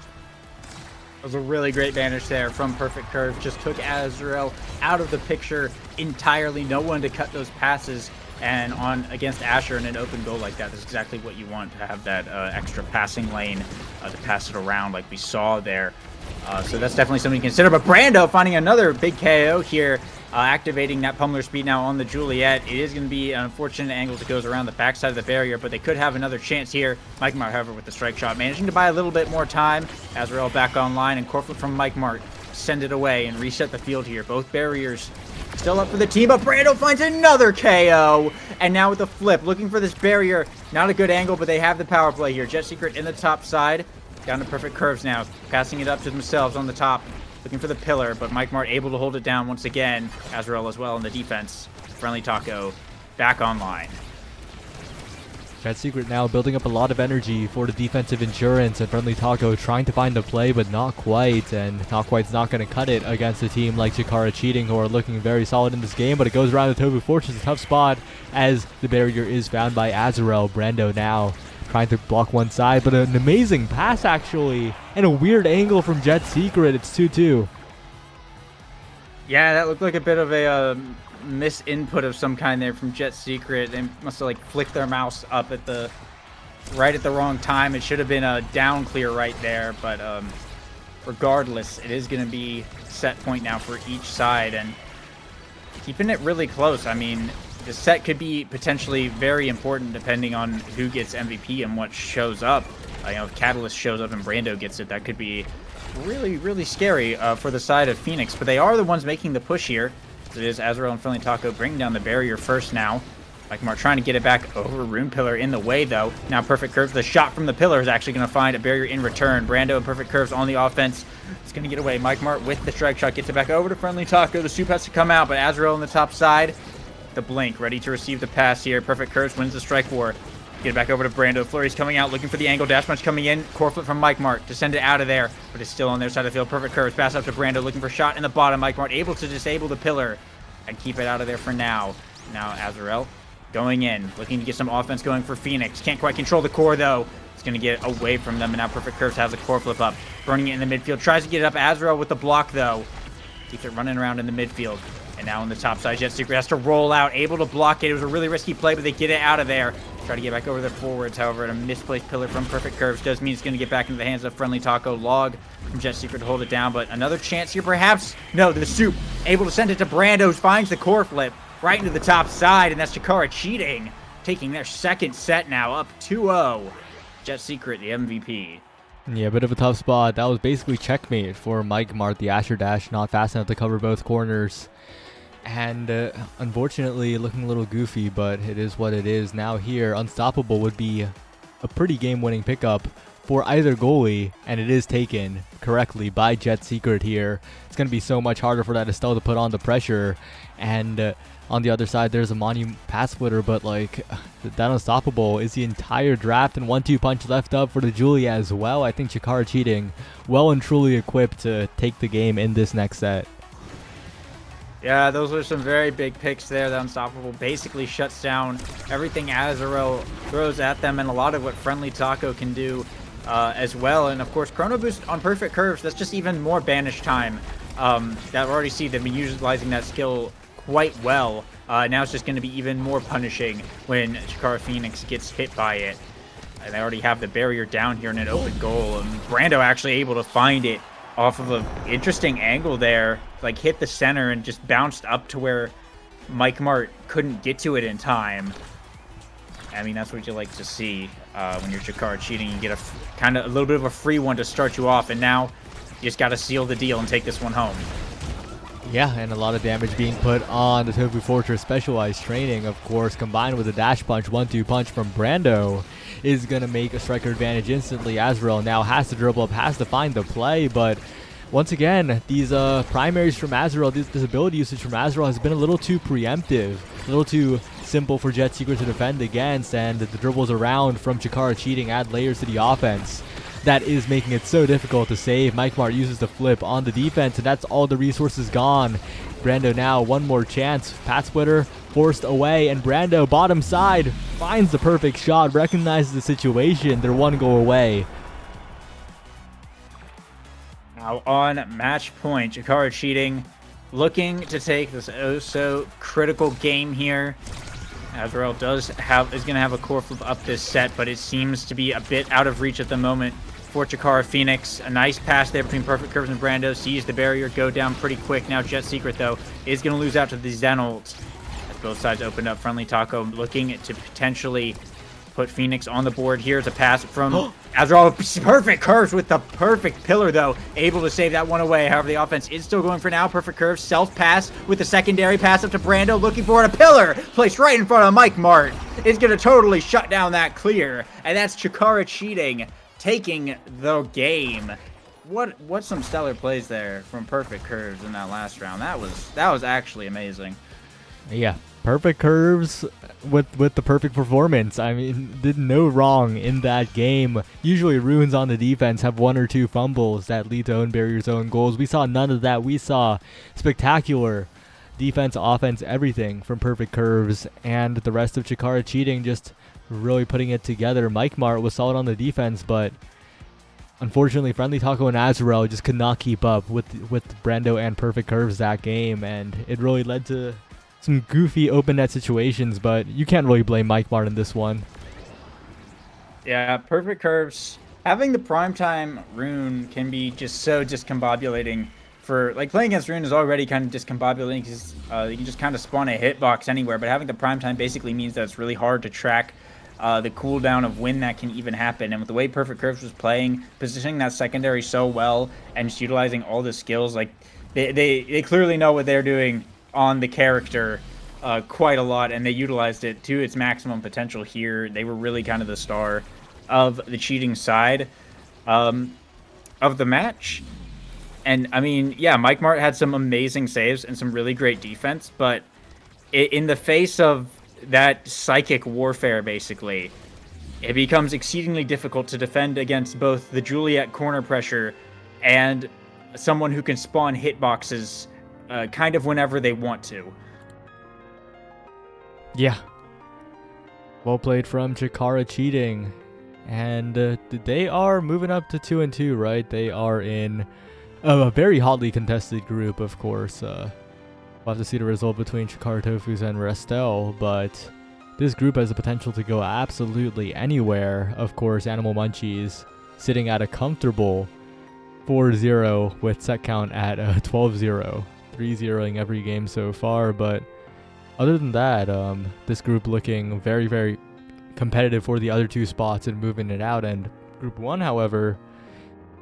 It was a really great banish there from Perfect Curve. Just took Azrael out of the picture entirely. No one to cut those passes. And on against Asher in an open goal like that, that's exactly what you want, to have that extra passing lane to pass it around like we saw there. So that's definitely something to consider. But Brando finding another big KO here, activating that pummeler speed now on the Juliet. It is going to be an unfortunate angle that goes around the backside of the barrier, but they could have another chance here. Mike Mart, however, with the strike shot, managing to buy a little bit more time. Azrael back online, and core flip from Mike Mart. Send it away and reset the field here. Both barriers still up for the team, but Brando finds another KO. And now with the flip, looking for this barrier. Not a good angle, but they have the power play here. Jet Secret in the top side. Down to Perfect Curves now. Passing it up to themselves on the top. Looking for the pillar, but Mike Mart able to hold it down once again. Azrael as well in the defense. Friendly Taco back online. Jet Secret now building up a lot of energy for the defensive insurance, and Friendly Taco trying to find the play, but not quite, and not quite's not going to cut it against a team like Chikara cheating, who are looking very solid in this game, but it goes around the Tobu Fortress, a tough spot as the barrier is found by Azrael. Brando now trying to block one side, but an amazing pass actually, and a weird angle from Jet Secret. It's 2-2. Yeah, that looked like a bit of a misinput of some kind there from Jet Secret. They must have like flicked their mouse up at the wrong time. It should have been a down clear right there, but regardless, it is going to be set point now for each side, and keeping it really close. I mean, the set could be potentially very important depending on who gets MVP and what shows up. If Catalyst shows up and Brando gets it, that could be really scary for the side of Phoenix, but they are the ones making the push here. It is Azrael and Friendly Taco bringing down the barrier first now. Mike Mart trying to get it back over Rune Pillar in the way, though. Now Perfect Curves, the shot from the pillar is actually going to find a barrier in return. Brando and Perfect Curves on the offense. It's going to get away. Mike Mart with the strike shot gets it back over to Friendly Taco. The soup has to come out, but Azrael on the top side. The blink, ready to receive the pass here. Perfect Curves wins the strike war. Get it back over to Brando. Flurry's coming out, looking for the angle. Dash punch coming in. Core flip from Mike Mart to send it out of there, but it's still on their side of the field. Perfect Curves pass up to Brando, looking for a shot in the bottom. Mike Mart able to disable the pillar and keep it out of there for now. Now Azrael going in, looking to get some offense going for Phoenix. Can't quite control the core, though. It's going to get away from them, and now Perfect Curves has a core flip up. Burning it in the midfield. Tries to get it up. Azrael with the block, though. Keeps it running around in the midfield. And now on the top side, Jet Secret has to roll out, able to block it. It was a really risky play, but they get it out of there. Try to get back over the forwards. However, a misplaced pillar from Perfect Curves does mean it's going to get back into the hands of Friendly Taco. Log from Jet Secret to hold it down, but another chance here perhaps. No, the Soup able to send it to Brando, finds the core flip right into the top side, and that's Chikara cheating, taking their second set now, up 2-0. Jet Secret, the MVP. Yeah, a bit of a tough spot. That was basically checkmate for Mike Mart, the Asher Dash, not fast enough to cover both corners. And unfortunately, looking a little goofy, but it is what it is. Now here, Unstoppable would be a pretty game-winning pickup for either goalie, and it is taken correctly by Jet Secret here. It's going to be so much harder for that Estelle to put on the pressure. And on the other side, there's a Monu pass splitter, but like that Unstoppable is the entire draft, and 1-2 punch left up for the Julia as well. I think Chikara cheating well and truly equipped to take the game in this next set. Yeah, those were some very big picks there. The Unstoppable basically shuts down everything Azrael throws at them, and a lot of what Friendly Taco can do as well. And of course, Chrono Boost on Perfect Curves, that's just even more banish time. That already see they've been utilizing that skill quite well. Now it's just going to be even more punishing when Chikara Phoenix gets hit by it. And they already have the barrier down here in an open goal, and Brando actually able to find it off of an interesting angle there, like hit the center and just bounced up to where Mike Mart couldn't get to it in time. I mean, that's what you like to see when you're Chikara cheating. You get a little bit of a free one to start you off, and now you just got to seal the deal and take this one home. Yeah, and a lot of damage being put on the Tofu Fortress specialized training, of course, combined with a dash punch, 1-2 punch from Brando, is going to make a striker advantage instantly. Azrael now has to dribble up, has to find the play, but once again, these primaries from Azrael, this ability usage from Azrael has been a little too preemptive, a little too simple for Jet Secret to defend against, and the dribbles around from Chikara cheating add layers to the offense. That is making it so difficult to save. Mike Mart uses the flip on the defense, and that's all the resources gone. Brando now, one more chance. Pat Splitter forced away, and Brando, bottom side, finds the perfect shot, recognizes the situation. They're one goal away. Now on match point, Chikara cheating, looking to take this oh-so critical game here. Azrael is going to have a core flip up this set, but it seems to be a bit out of reach at the moment for Chikara Phoenix. A nice pass there between Perfect Curves and Brando. Sees the barrier go down pretty quick. Now Jet Secret, though, is going to lose out to the Zen ult. As both sides opened up, Friendly Taco looking to potentially put Phoenix on the board here. It's a pass from Azrael. Perfect Curves with the perfect pillar, though. Able to save that one away. However, the offense is still going for now. Perfect Curves, self-pass with the secondary pass up to Brando. Looking for it. A pillar placed right in front of Mike Mart. Is going to totally shut down that clear. And that's Chikara cheating, taking the game. What some stellar plays there from Perfect Curves in that last round. That was actually amazing. Yeah, Perfect Curves with the perfect performance. I mean, did no wrong in that game. Usually runes on the defense have 1 or 2 fumbles that lead to own barriers, own goals. We saw none of that. We saw spectacular defense, offense, everything from Perfect Curves, and the rest of Chikara cheating just really putting it together. Mike Mart was solid on the defense, but unfortunately Friendly Taco and Azrael just could not keep up with Brando and Perfect Curves that game, and it really led to some goofy open net situations, but you can't really blame Mike Mart in this one. Yeah, Perfect Curves, having the primetime rune can be just so discombobulating. For like playing against rune is already kind of discombobulating because you can just kind of spawn a hitbox anywhere, but having the primetime basically means that it's really hard to track the cooldown of when that can even happen. And with the way Perfect Curves was playing, positioning that secondary so well and just utilizing all the skills, like they clearly know what they're doing on the character quite a lot, and they utilized it to its maximum potential here. They were really kind of the star of the cheating side of the match. And I mean, yeah, Mike Mart had some amazing saves and some really great defense, but in the face of that psychic warfare, basically, it becomes exceedingly difficult to defend against both the Juliet corner pressure and someone who can spawn hitboxes kind of whenever they want to. Yeah. Well played from Chikara cheating. And they are moving up to 2-2, right? They are in a very hotly contested group, of course. We'll have to see the result between Chikara Tofus and Restel, but this group has the potential to go absolutely anywhere. Of course, Animal Munchies sitting at a comfortable 4-0 with set count at 12-0, 3-0ing every game so far. But other than that, this group looking very, very competitive for the other 2 spots and moving it out. And Group 1, however,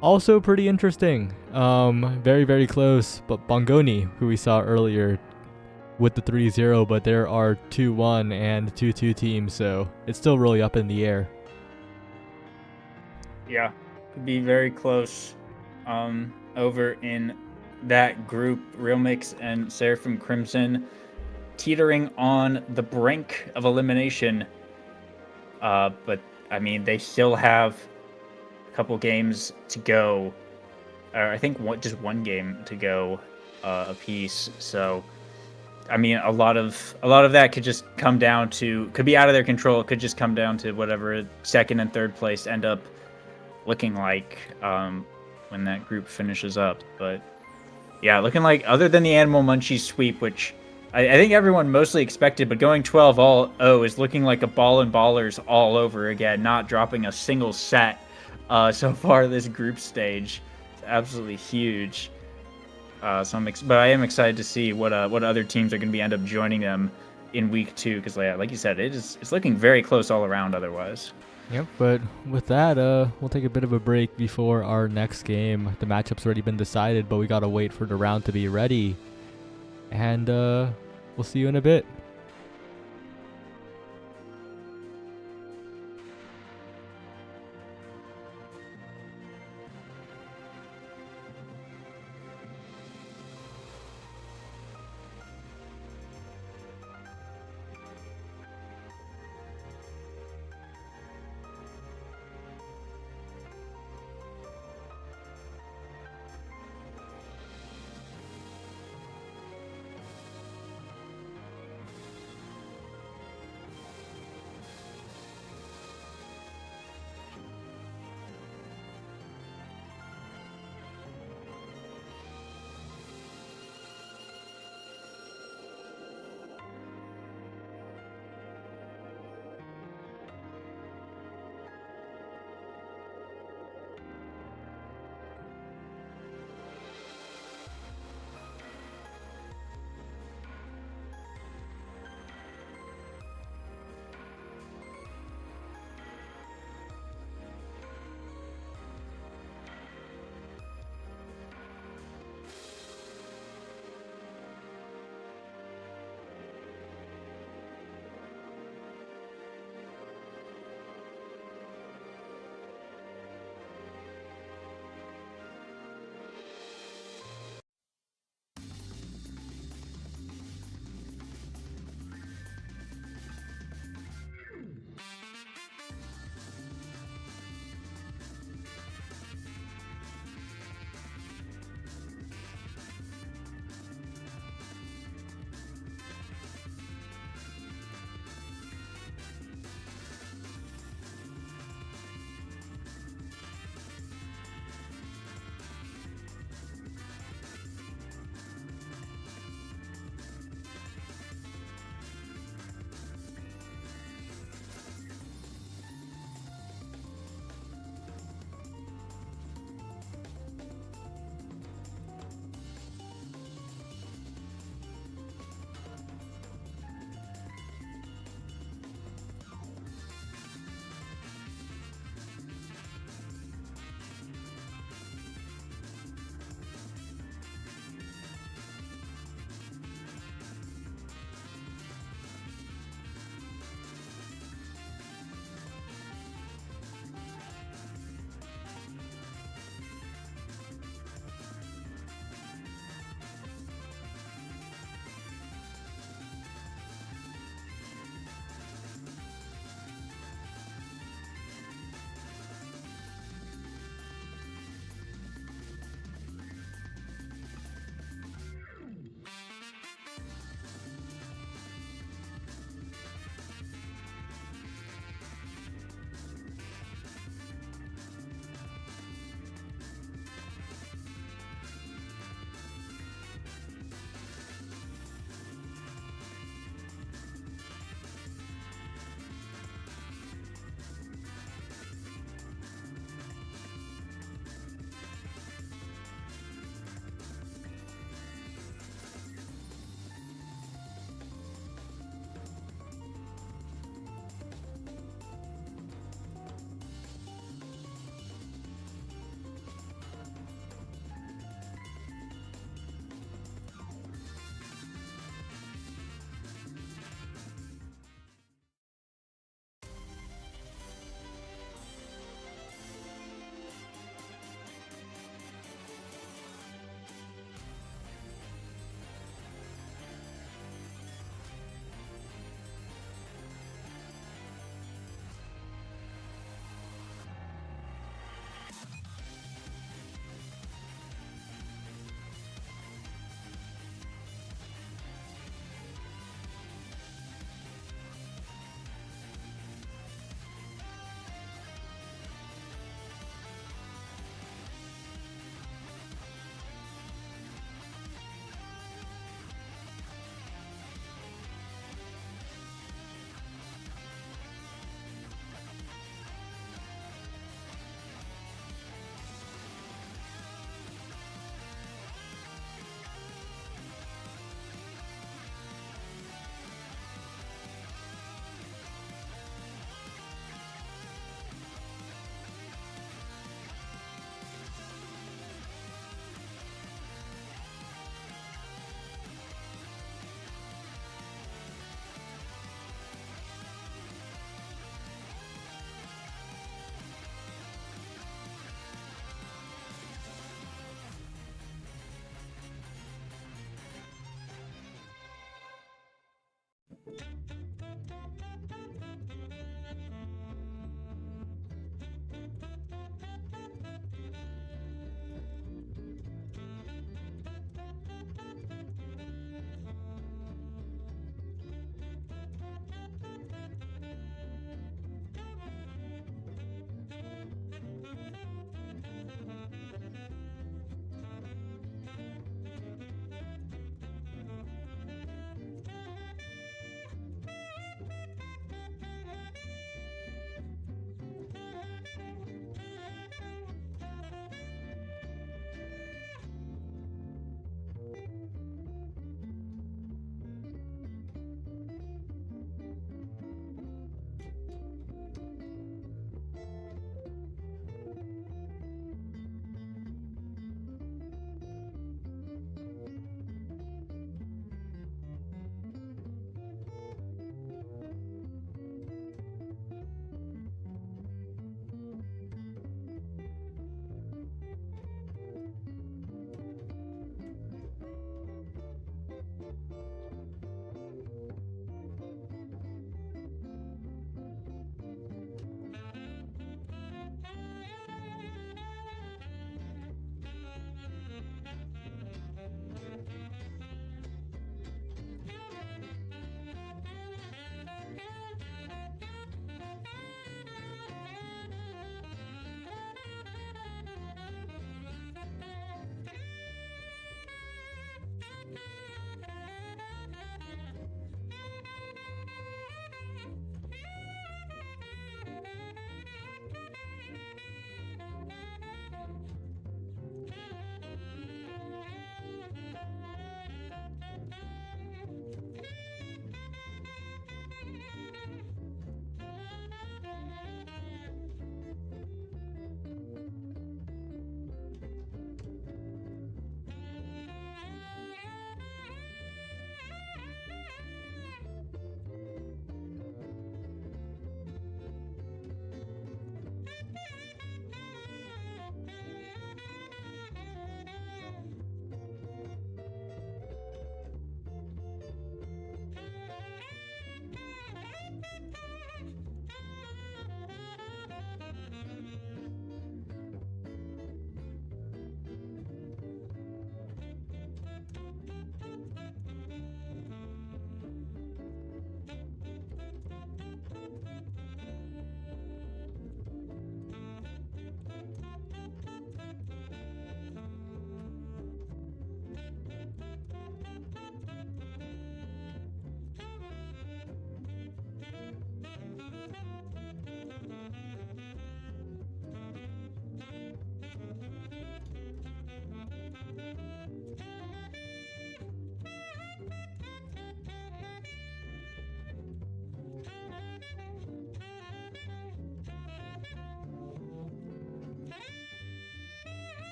also pretty interesting. Very, very close. But Bongoni, who we saw earlier with the 3-0, but there are 2-1 and 2-2 teams, so it's still really up in the air. Yeah, could be very close. Over in that group, Real Mix and Seraphim Crimson teetering on the brink of elimination. But I mean, they still have a couple games to go. Or I think just one game to go apiece. So, I mean, a lot of that could just come down to, could be out of their control. It could just come down to whatever second and third place end up looking like when that group finishes up. But yeah, looking like, other than the Animal Munchies sweep, which I think everyone mostly expected, but going 12-0 is looking like a ball and ballers all over again, not dropping a single set so far this group stage. It's absolutely huge. But I am excited to see what other teams are going to be end up joining them in week 2, because like you said, it's looking very close all around otherwise. Yep, but with that, we'll take a bit of a break before our next game. The matchup's already been decided, but we gotta wait for the round to be ready. And we'll see you in a bit.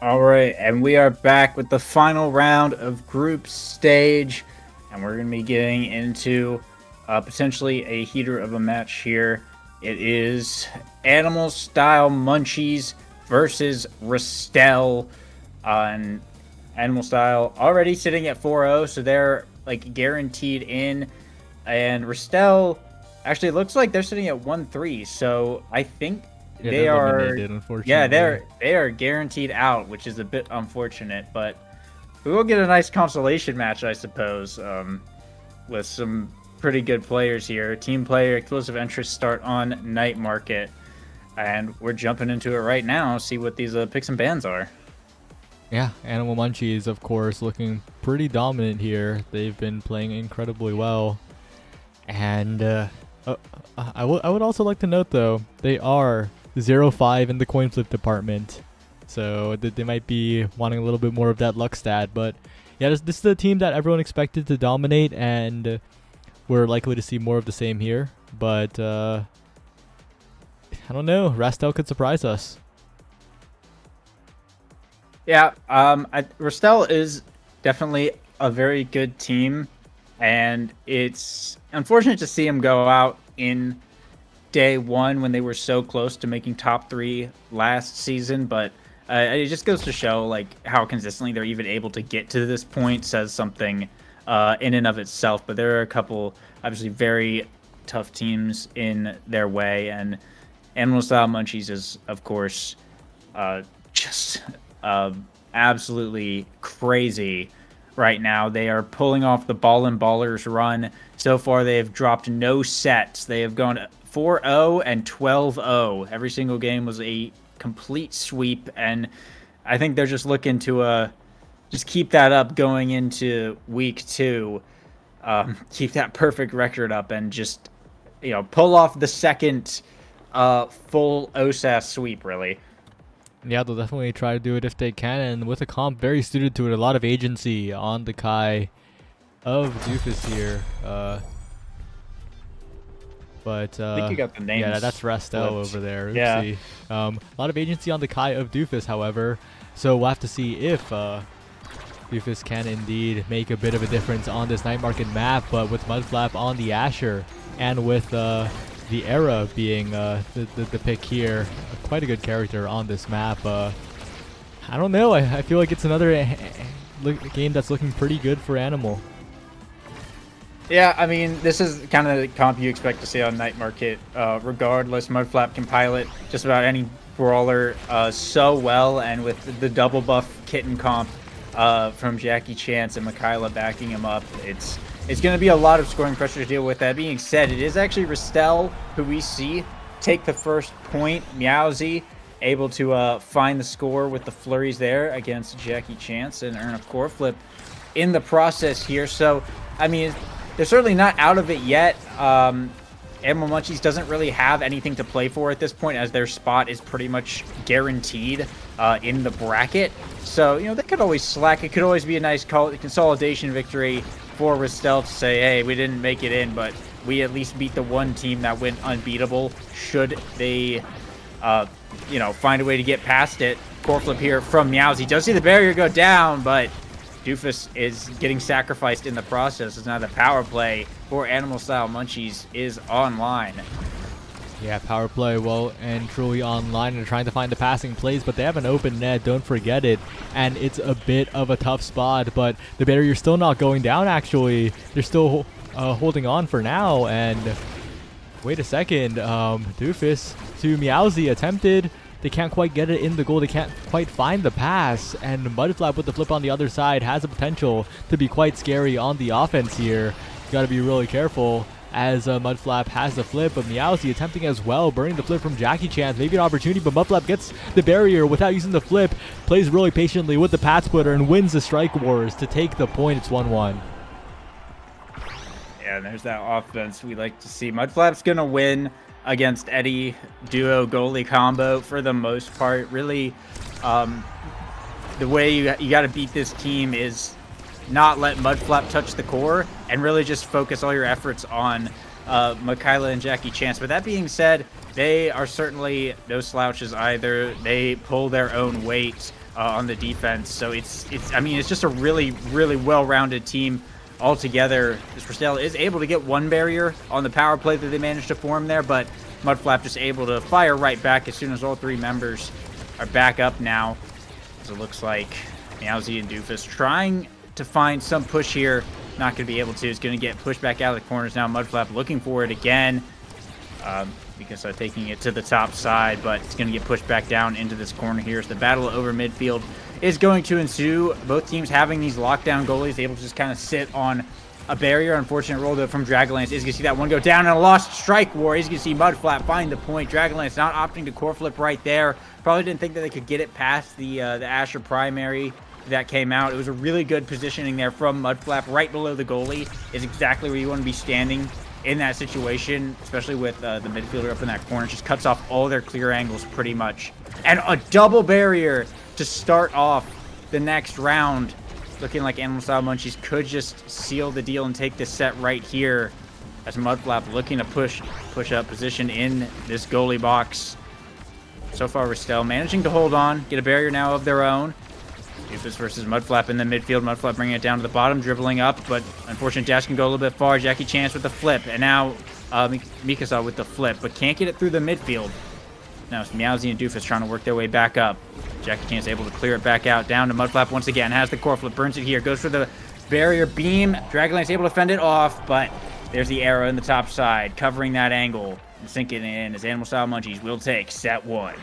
All right, and we are back with the final round of group stage, and we're going to be getting into potentially a heater of a match here. It is Animal Style Munchies versus Restel on Animal Style, already sitting at 4-0, so they're like guaranteed in, and Restel actually looks like they're sitting at 1-3, so I think Yeah, they they're are eliminated, unfortunately. yeah, they are guaranteed out, which is a bit unfortunate, but we will get a nice consolation match, I suppose, with some pretty good players here. Team player, explosive interest start on Night Market, and we're jumping into it right now. See what these picks and bans are. Yeah, Animal Munchies, of course, looking pretty dominant here. They've been playing incredibly well, and I would also like to note though they are 0-5 in the coin flip department, so they might be wanting a little bit more of that luck stat. But yeah, this is the team that everyone expected to dominate, and we're likely to see more of the same here. But I don't know, Rastel could surprise us. Yeah, Restel is definitely a very good team, and it's unfortunate to see them go out in day one when they were so close to making top 3 last season. But it just goes to show like how consistently they're even able to get to this point. Says something in and of itself. But there are a couple obviously very tough teams in their way, and Animal Style Munchies is of course just absolutely crazy right now. They are pulling off the Ball and Ballers run. So far, they have dropped no sets. They have gone 4-0 and 12-0. Every single game was a complete sweep, and I think they're just looking to just keep that up going into week 2. Keep that perfect record up and just, pull off the second full OSAS sweep, really. Yeah, they'll definitely try to do it if they can, and with a comp very suited to it, a lot of agency on the Kai of Doofus here. But I think you got the names. yeah, that's Rastel over there. Oopsie. Yeah. A lot of agency on the Kai of Doofus, however, so we'll have to see if Doofus can indeed make a bit of a difference on this Night Market map. But with Mudflap on the Asher, and with the Era being the pick here, quite a good character on this map. I don't know, I feel like it's another game that's looking pretty good for Animal. Yeah, I mean, this is kind of the comp you expect to see on Night Market. Regardless, Mudflap can pilot just about any brawler so well, and with the double buff kitten comp from Jackie Chance and Mikaela backing him up, it's going to be a lot of scoring pressure to deal with. That being said, it is actually Restel who we see take the first point. Meowsy able to find the score with the flurries there against Jackie Chance and earn a core flip in the process here. So, I mean, they're certainly not out of it yet. Animal Munchies doesn't really have anything to play for at this point, as their spot is pretty much guaranteed in the bracket. So, they could always slack. It could always be a nice consolidation victory for Restel to say, hey, we didn't make it in, but we at least beat the one team that went unbeatable. Should they, find a way to get past it. Core flip here from Meowsy. Does see the barrier go down, but Doofus is getting sacrificed in the process. It's now the power play for Animal Style Munchies is online. Yeah, power play well and truly online, and trying to find the passing plays, but they have an open net, don't forget it, and it's a bit of a tough spot, but the barrier's still not going down, actually. They're still holding on for now, and wait a second, Doofus to Meowsy attempted. They can't quite get it in the goal. They can't quite find the pass, and Mudflap with the flip on the other side has the potential to be quite scary on the offense here. You got to be really careful, as Mudflap has the flip, but Meowsy attempting as well, burning the flip from Jackie Chance. Maybe an opportunity, but Mudflap gets the barrier without using the flip, plays really patiently with the pad splitter, and wins the strike wars to take the point. It's 1-1. Yeah, and there's that offense we like to see. Mudflap's going to win against Eddie duo goalie combo for the most part. Really, the way you got to beat this team is not let Mudflap touch the core, and really just focus all your efforts on Mikaela and Jackie Chance. But that being said, they are certainly no slouches either. They pull their own weight on the defense. So I mean, it's just a really, really well-rounded team altogether. This Restell is able to get one barrier on the power play that they managed to form there, but Mudflap just able to fire right back as soon as all three members are back up now. So it looks like Meowsy and Doofus trying to find some push here. Not going to be able to. It's going to get pushed back out of the corners now. Mudflap looking for it again. Because they're taking it to the top side, but it's going to get pushed back down into this corner here. So the battle over midfield is going to ensue. Both teams having these lockdown goalies able to just kind of sit on a barrier. Unfortunate roll though from Dragonlance. Is going to see that one go down in a lost strike war. He's going to see Mudflap find the point. Dragonlance not opting to core flip right there. Probably didn't think that they could get it past the Asher primary that came out. It was a really good positioning there from Mudflap. Right below the goalie is exactly where you want to be standing in that situation, especially with the midfielder up in that corner. Just cuts off all their clear angles pretty much. And a double barrier to start off the next round. Looking like Animal Style Munchies could just seal the deal and take this set right here, as Mudflap looking to push up position in this goalie box. So far, Restell managing to hold on, get a barrier now of their own. Doofus versus Mudflap in the midfield. Mudflap bringing it down to the bottom, dribbling up, but unfortunately Dash can go a little bit far. Jackie Chance with the flip, and now Mikasa with the flip, but can't get it through the midfield. Now it's Meowsy and Doofus trying to work their way back up. Jackie Chance able to clear it back out, down to Mudflap once again. Has the core flip, burns it here, goes for the barrier beam. Dragonlance able to fend it off, but there's the arrow in the top side, covering that angle and sinking it in as Animal Style Munchies will take set one.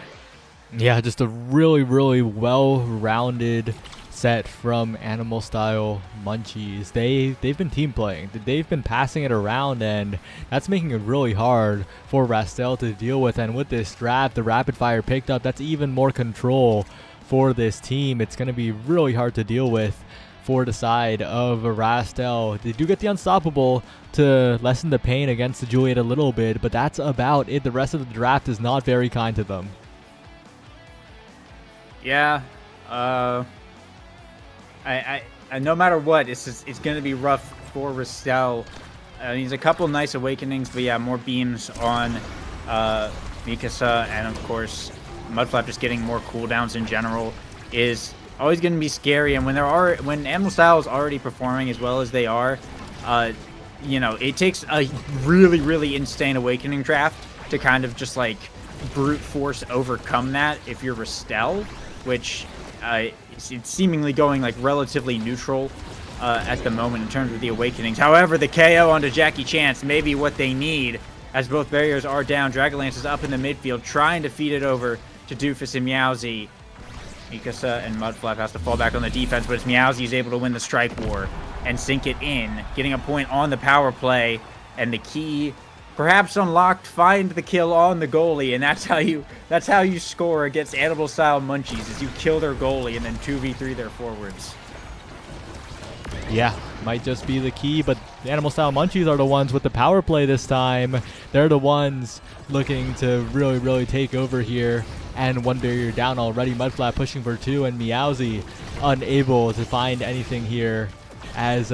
Yeah, just a really, really well-rounded set from Animal Style Munchies. They've been team playing. They've been passing it around, and that's making it really hard for Restell to deal with. And with this draft, the rapid fire picked up. That's even more control for this team. It's going to be really hard to deal with for the side of Restell. They do get the unstoppable to lessen the pain against the Juliet a little bit, but that's about it. The rest of the draft is not very kind to them. Yeah, I no matter what, it's going to be rough for Restell. He's a couple nice awakenings, but yeah, more beams on Mikasa, and of course, Mudflap just getting more cooldowns in general is always going to be scary. And when Animal Style is already performing as well as they are, you know, it takes a really, really insane awakening draft to kind of just like brute force overcome that if you're Restell, which it's seemingly going like relatively neutral at the moment in terms of the awakenings. However, the KO onto Jackie Chance may be what they need, as both barriers are down. Dragonlance is up in the midfield trying to feed it over to Doofus and Meowsy. Mikasa and Mudflap has to fall back on the defense, but it's Meowsy who's able to win the strike war and sink it in, getting a point on the power play, and the key perhaps unlocked, find the kill on the goalie, and that's how you score against Animal Style Munchies, is you kill their goalie and then 2v3 their forwards. Yeah, might just be the key, but the Animal Style Munchies are the ones with the power play this time. They're the ones looking to really, really take over here, and one barrier down already. Mudflap pushing for two, and Meowsy unable to find anything here, as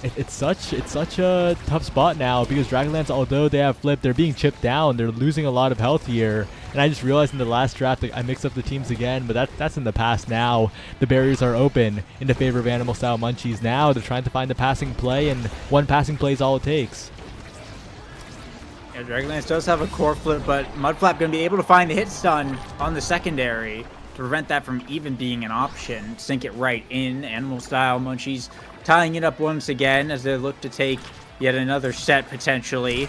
it's such a tough spot now, because Dragonlance, although they have flipped, they're being chipped down. They're losing a lot of health here. And I just realized in the last draft that I mixed up the teams again, but that's in the past now. The barriers are open in the favor of Animal Style Munchies now. They're trying to find the passing play, and one passing play is all it takes. Yeah, Dragonlance does have a core flip, but Mudflap going to be able to find the hit stun on the secondary to prevent that from even being an option. Sink it right in. Animal Style Munchies tying it up once again as they look to take yet another set potentially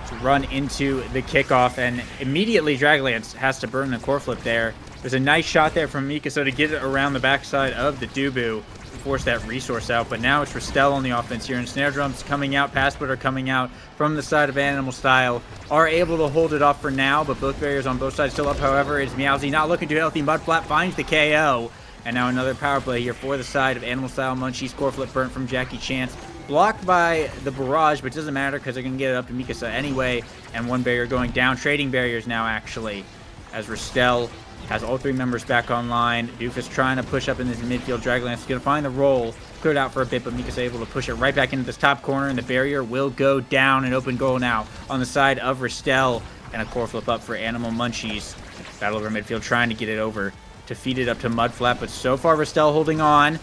to run into the kickoff, and immediately Dragonlance has to burn the core flip there. There's a nice shot there from Mikasa to get it around the backside of the Dubu to force that resource out, but now it's Restell on the offense here, and Snare Drums coming out, Pass Splitter coming out from the side of Animal Style, are able to hold it off for now, but both barriers on both sides still up. However, it's Meowsy not looking too healthy. Mudflap finds the KO. And now another power play here for the side of Animal Style Munchies. Core flip burnt from Jackie Chance. Blocked by the barrage, but it doesn't matter because they're going to get it up to Mikasa anyway. And one barrier going down. Trading barriers now, actually, as Restell has all three members back online. Doofus trying to push up in this midfield. Dragonlance is going to find the roll. Cleared out for a bit, but Mikasa able to push it right back into this top corner. And the barrier will go down. An open goal now on the side of Restell. And a core flip up for Animal Munchies. Battle over midfield trying to get it over to feed it up to Mudflap, but so far Restel holding on.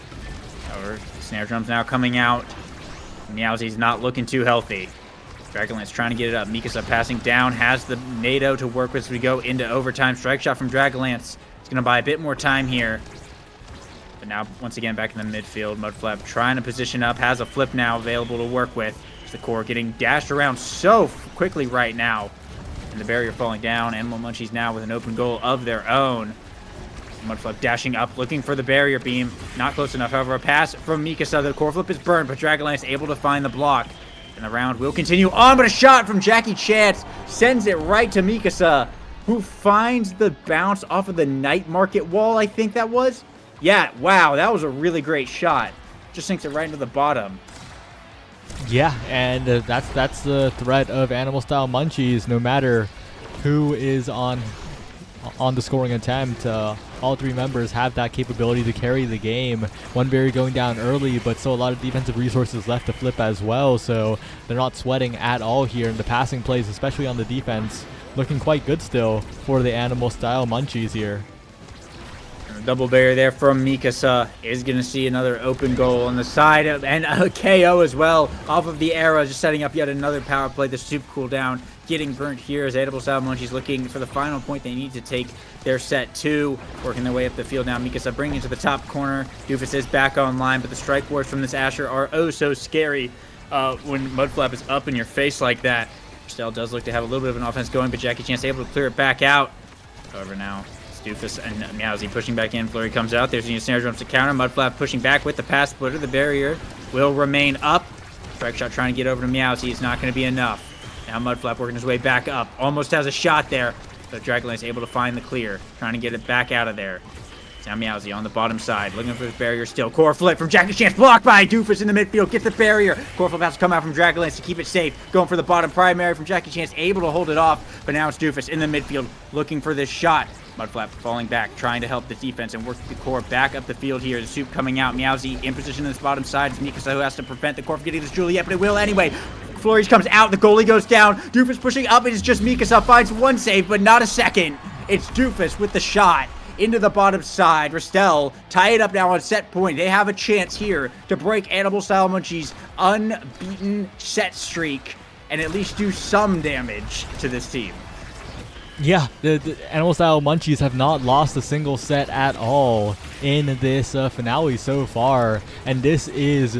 However, Snare Drum's now coming out. Meowsy's not looking too healthy. Dragonlance trying to get it up. Mikasa passing down, has the NATO to work with as we go into overtime. Strike shot from Dragonlance. It's going to buy a bit more time here. But now, once again, back in the midfield. Mudflap trying to position up, has a flip now available to work with. The core getting dashed around so quickly right now. And the barrier falling down. Animal Munchies now with an open goal of their own. Mudflap dashing up, looking for the barrier beam. Not close enough. However, a pass from Mikasa. The core flip is burned, but Dragonlance able to find the block. And the round will continue on, but a shot from Jackie Chance sends it right to Mikasa, who finds the bounce off of the night market wall, I think that was. Yeah, wow, that was a really great shot. Just sinks it right into the bottom. Yeah, and that's the threat of Animal Style Munchies. No matter who is on the scoring attempt, all three members have that capability to carry the game. One barrier going down early, but still a lot of defensive resources left to flip as well, so they're not sweating at all here. And the passing plays, especially on the defense, looking quite good still for the Animal Style Munchies here. Double barrier there from Mikasa is going to see another open goal on the side of, and a KO as well off of the arrow, just setting up yet another power play. The soup cooldown getting burnt here as Edible Style Munchies looking for the final point they need to take their set 2, working their way up the field now. Mikasa bringing it to the top corner. Doofus is back online, but the strike wars from this Asher are oh so scary when Mudflap is up in your face like that. Stell does look to have a little bit of an offense going, but Jackie Chance able to clear it back out. However, now Doofus and Meowsy pushing back in. Flurry comes out. There's a snare drums to counter. Mudflap pushing back with the pass splitter. The barrier will remain up. Strike shot trying to get over to Meowsy. It's not going to be enough. Now Mudflap working his way back up. Almost has a shot there. But Dragonlance able to find the clear. Trying to get it back out of there. Now Meowsy on the bottom side. Looking for his barrier still. Core flip from Jackie Chance. Blocked by Doofus in the midfield. Gets the barrier. Core flip has to come out from Dragonlance to keep it safe. Going for the bottom primary from Jackie Chance. Able to hold it off. But now it's Doofus in the midfield looking for this shot. Mudflap falling back, trying to help the defense and work the core back up the field here. The soup coming out. Meowsy in position on this bottom side. It's Mikasa who has to prevent the core from getting this Juliet, but it will anyway. Flores comes out. The goalie goes down. Doofus pushing up. It is just Mikasa. Finds one save, but not a second. It's Doofus with the shot into the bottom side. Restel tie it up now on set point. They have a chance here to break Animal Style Munchies' unbeaten set streak and at least do some damage to this team. Yeah, the Animal Style Munchies have not lost a single set at all in this finale so far, and this is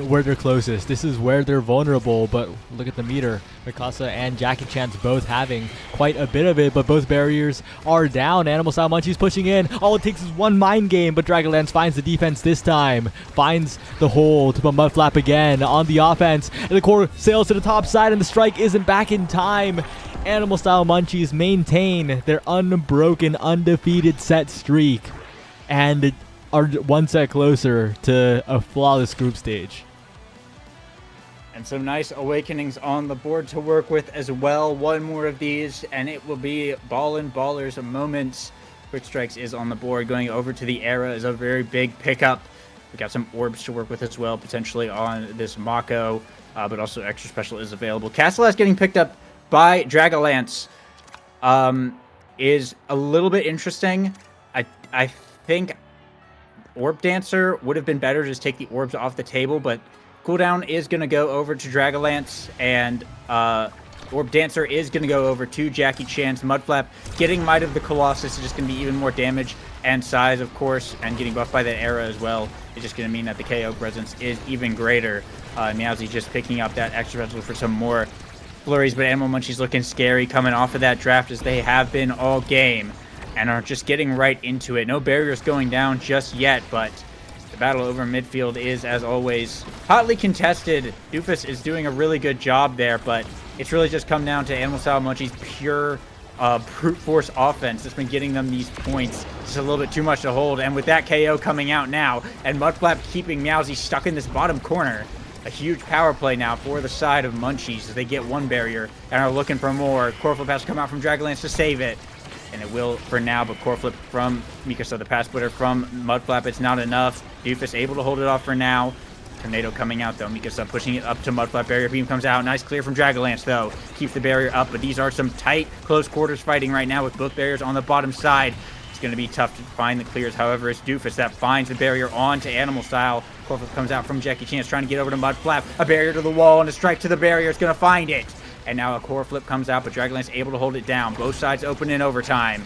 where they're closest. This is where they're vulnerable, but look at the meter. Mikasa and Jackie Chance both having quite a bit of it, but both barriers are down. Animal Style Munchies pushing in. All it takes is one mind game, but Dragonlance finds the defense this time. Finds the hole to Mudflap again on the offense, and the core sails to the top side, and the strike isn't back in time. Animal Style Munchies maintain their unbroken, undefeated set streak and are one set closer to a flawless group stage. And some nice awakenings on the board to work with as well. One more of these, and it will be Ballin' Ballers moments. Quick Strikes is on the board. Going over to the Era is a very big pickup. We got some orbs to work with as well, potentially on this Mako, but also extra special is available. Castellas getting picked up by Dragonlance is a little bit interesting. I think Orb Dancer would have been better to just take the orbs off the table, but cooldown is going to go over to Dragonlance, and Orb Dancer is going to go over to Jackie Chance. Mudflap getting Might of the Colossus is just going to be even more damage and size, of course, and getting buffed by that Era as well. It's just going to mean that the KO presence is even greater. Meowsy just picking up that extra special for some more flurries, but Animal Munchies looking scary coming off of that draft as they have been all game and are just getting right into it. No barriers going down just yet, but the battle over midfield is, as always, hotly contested. Doofus is doing a really good job there, but it's really just come down to Animal Style Munchies' pure brute force offense that's been getting them these points. Just a little bit too much to hold, and with that KO coming out now, and Mudflap keeping Meowsy stuck in this bottom corner, a huge power play now for the side of Munchies as they get one barrier and are looking for more. Core flip has to come out from Dragonlance to save it. And it will for now, but core flip from Mikasa, the pass splitter from Mudflap. It's not enough. Doofus able to hold it off for now. Tornado coming out though. Mikasa pushing it up to Mudflap. Barrier beam comes out. Nice clear from Dragonlance though. Keeps the barrier up, but these are some tight, close quarters fighting right now with both barriers on the bottom side. It's going to be tough to find the clears. However, it's Doofus that finds the barrier onto Animal Style. Corflip comes out from Jackie Chance, trying to get over to Mudflap. A barrier to the wall and a strike to the barrier. It's going to find it. And now a Corflip comes out, but Dragonlance able to hold it down. Both sides open in overtime.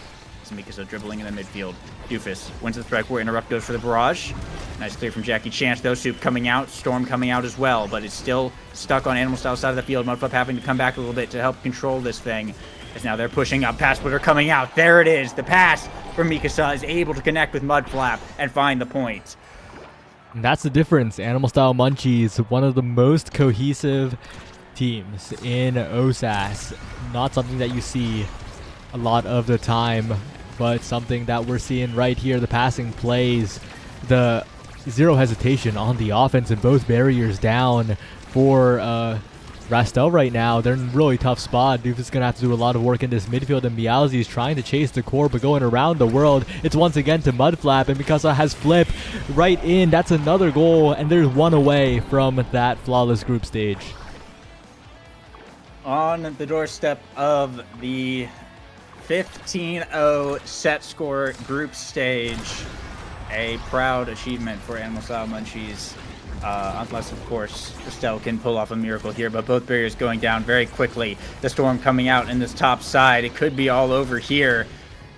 Mikasa dribbling in the midfield. Doofus wins the strike war. Interrupt goes for the barrage. Nice clear from Jackie Chance, though. Soup coming out. Storm coming out as well, but it's still stuck on Animal Style side of the field. Mudflap having to come back a little bit to help control this thing. As now they're pushing up. Pass splitter coming out. There it is. The pass from Mikasa is able to connect with Mudflap and find the point. And that's the difference. Animal Style Munchies, one of the most cohesive teams in OSAS. Not something that you see a lot of the time, but something that we're seeing right here. The passing plays, the zero hesitation on the offense, and both barriers down for Rastel right now. They're in a really tough spot. Doofus is going to have to do a lot of work in this midfield, and Meowsy is trying to chase the core, but going around the world. It's once again to Mudflap, and Mikasa has flip right in. That's another goal, and there's one away from that flawless group stage. On the doorstep of the 15-0 set score group stage, a proud achievement for Animal Style Munchies. Unless, of course, Rastel can pull off a miracle here, but both barriers going down very quickly. The Storm coming out in this top side. It could be all over here,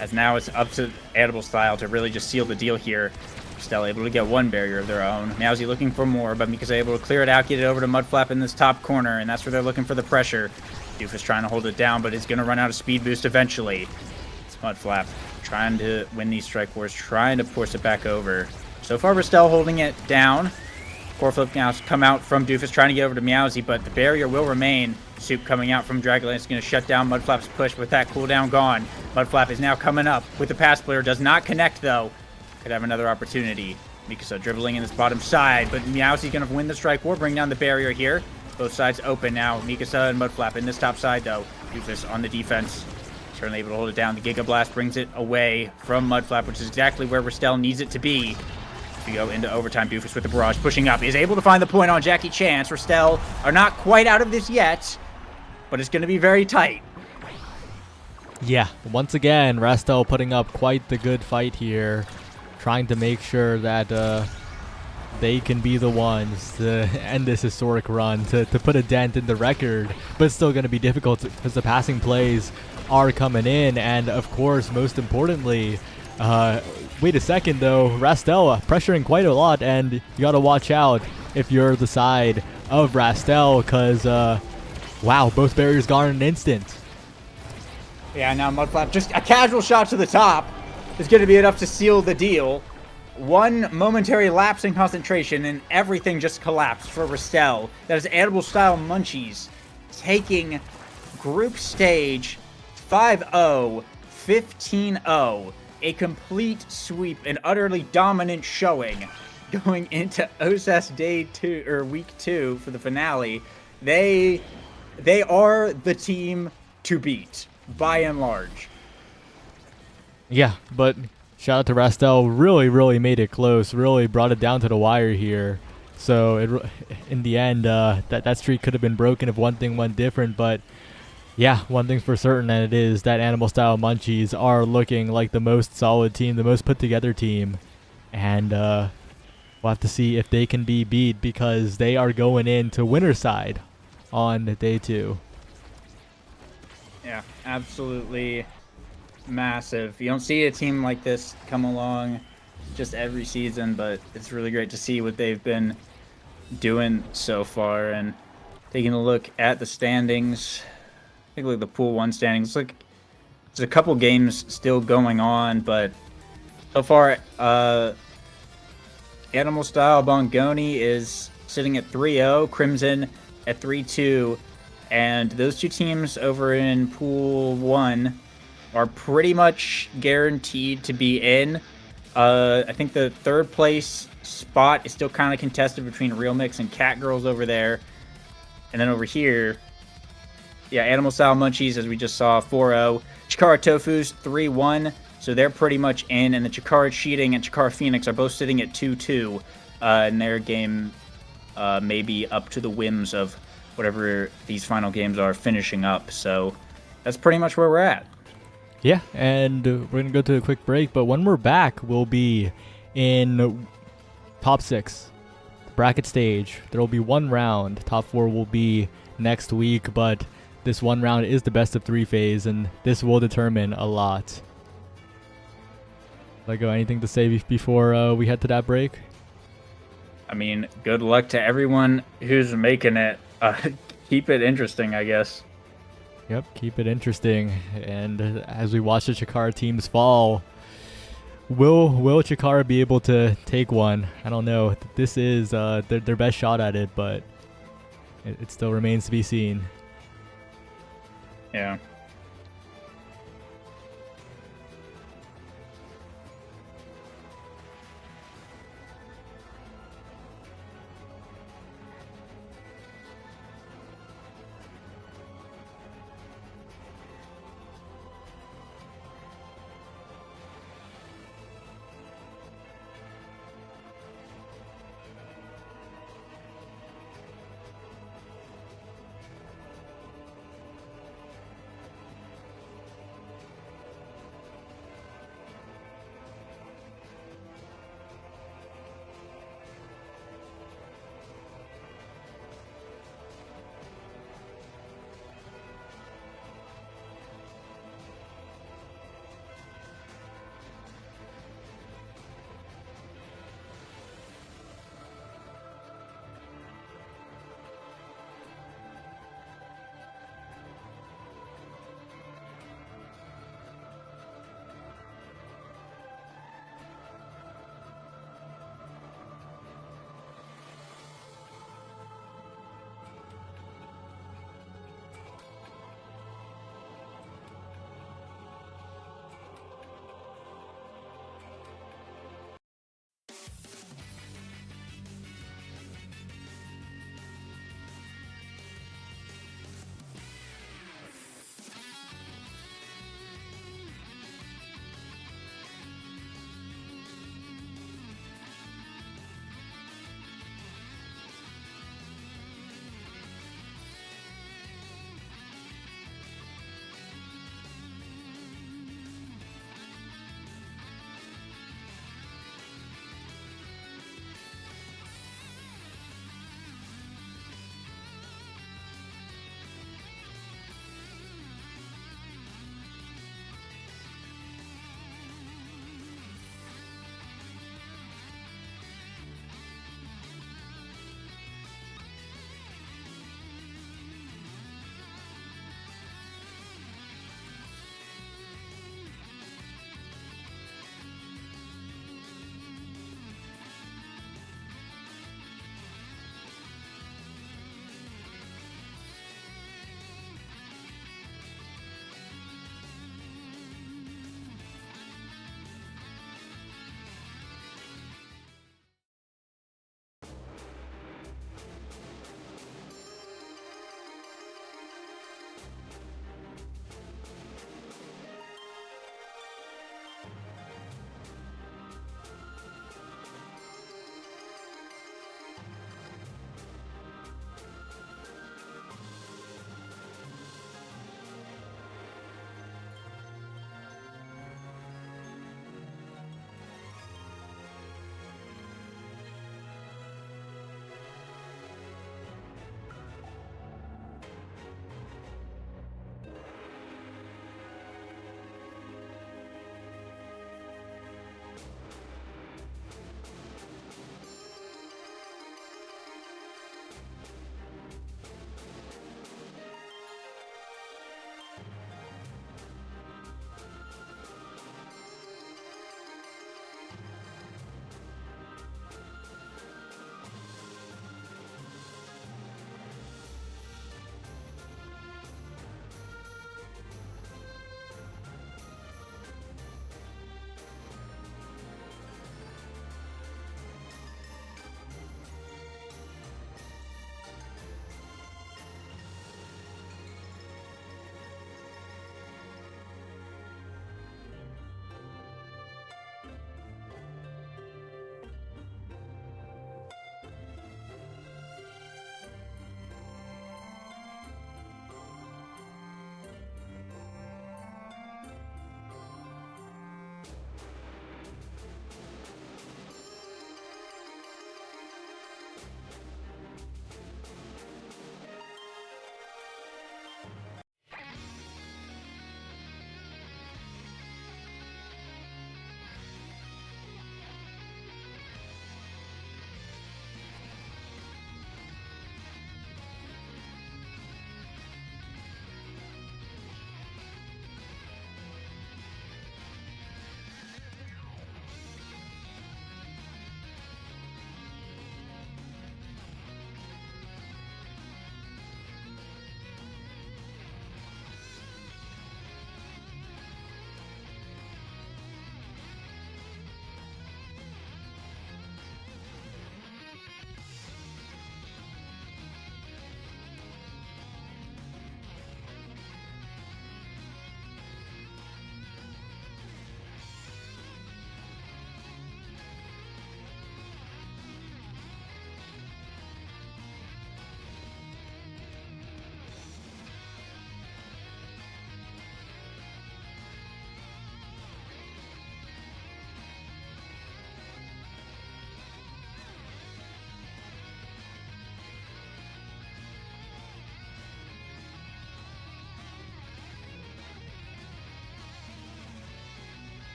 as now it's up to Animal Style to really just seal the deal here. Rastel able to get one barrier of their own. Meowsy looking for more, but Mikasa able to clear it out, get it over to Mudflap in this top corner, and that's where they're looking for the pressure. Doofus trying to hold it down, but is going to run out of speed boost eventually. It's Mudflap trying to win these strike wars, trying to force it back over. So far, Rastel holding it down. Corflip now come out from Doofus, trying to get over to Meowsy, but the barrier will remain. Soup coming out from Dragonlance is going to shut down Mudflap's push with that cooldown gone. Mudflap is now coming up with the pass player. Does not connect, though. Could have another opportunity. Mikasa dribbling in this bottom side, but Meowsy's going to win the strike war, bring down the barrier here. Both sides open now. Mikasa and Mudflap in this top side, though. Doofus on the defense. Certainly able to hold it down. The Giga Blast brings it away from Mudflap, which is exactly where Rastel needs it to be. We go into overtime. Doofus with the barrage pushing up. Is able to find the point on Jackie Chance. Rastel are not quite out of this yet, but it's going to be very tight. Yeah, once again, Rastel putting up quite the good fight here, trying to make sure that they can be the ones to end this historic run, to put a dent in the record, but it's still going to be difficult because the passing plays are coming in, and of course, most importantly, wait a second though, Rastel pressuring quite a lot, and you got to watch out if you're the side of Rastel, because wow, both barriers gone in an instant. Yeah, now Mudflap, just a casual shot to the top is going to be enough to seal the deal. One momentary lapse in concentration and everything just collapsed for Rastel. That is Animal Style Munchies taking group stage 5-0, 15-0. A complete sweep, an utterly dominant showing going into OSAS day 2 or week 2 for the finale. They are the team to beat by and large. Yeah, but shout out to Rastel, really made it close, really brought it down to the wire here. So in the end, that streak could have been broken if one thing went different, but yeah, one thing's for certain, and it is that Animal Style Munchies are looking like the most solid team, the most put together team, and we'll have to see if they can be beat, because they are going into winner's side on day 2. Yeah, absolutely massive. You don't see a team like this come along just every season, but it's really great to see what they've been doing so far. And taking a look at the standings, take a look at the Pool 1 standings. Look, there's a couple games still going on, but so far, Animal Style Bongoni is sitting at 3-0, Crimson at 3-2, and those two teams over in Pool 1 are pretty much guaranteed to be in. I think the third place spot is still kind of contested between Real Mix and Cat Girls over there. And then over here, yeah, Animal Style Munchies, as we just saw, 4-0. Chikara Tofu's 3-1, so they're pretty much in. And the Chikara Cheating and Chikara Phoenix are both sitting at 2-2. And their game may be up to the whims of whatever these final games are finishing up. So that's pretty much where we're at. Yeah, and we're going to go to a quick break, but when we're back, we'll be in top 6, the bracket stage. There will be one round. Top 4 will be next week, but this one round is the best of 3 phase, and this will determine a lot. Lego, anything to say before we head to that break? I mean, good luck to everyone who's making it. Keep it interesting, I guess. Yep, keep it interesting. And as we watch the Chikara teams fall, will Chikara be able to take one? I don't know. This is their best shot at it, but it still remains to be seen. Yeah.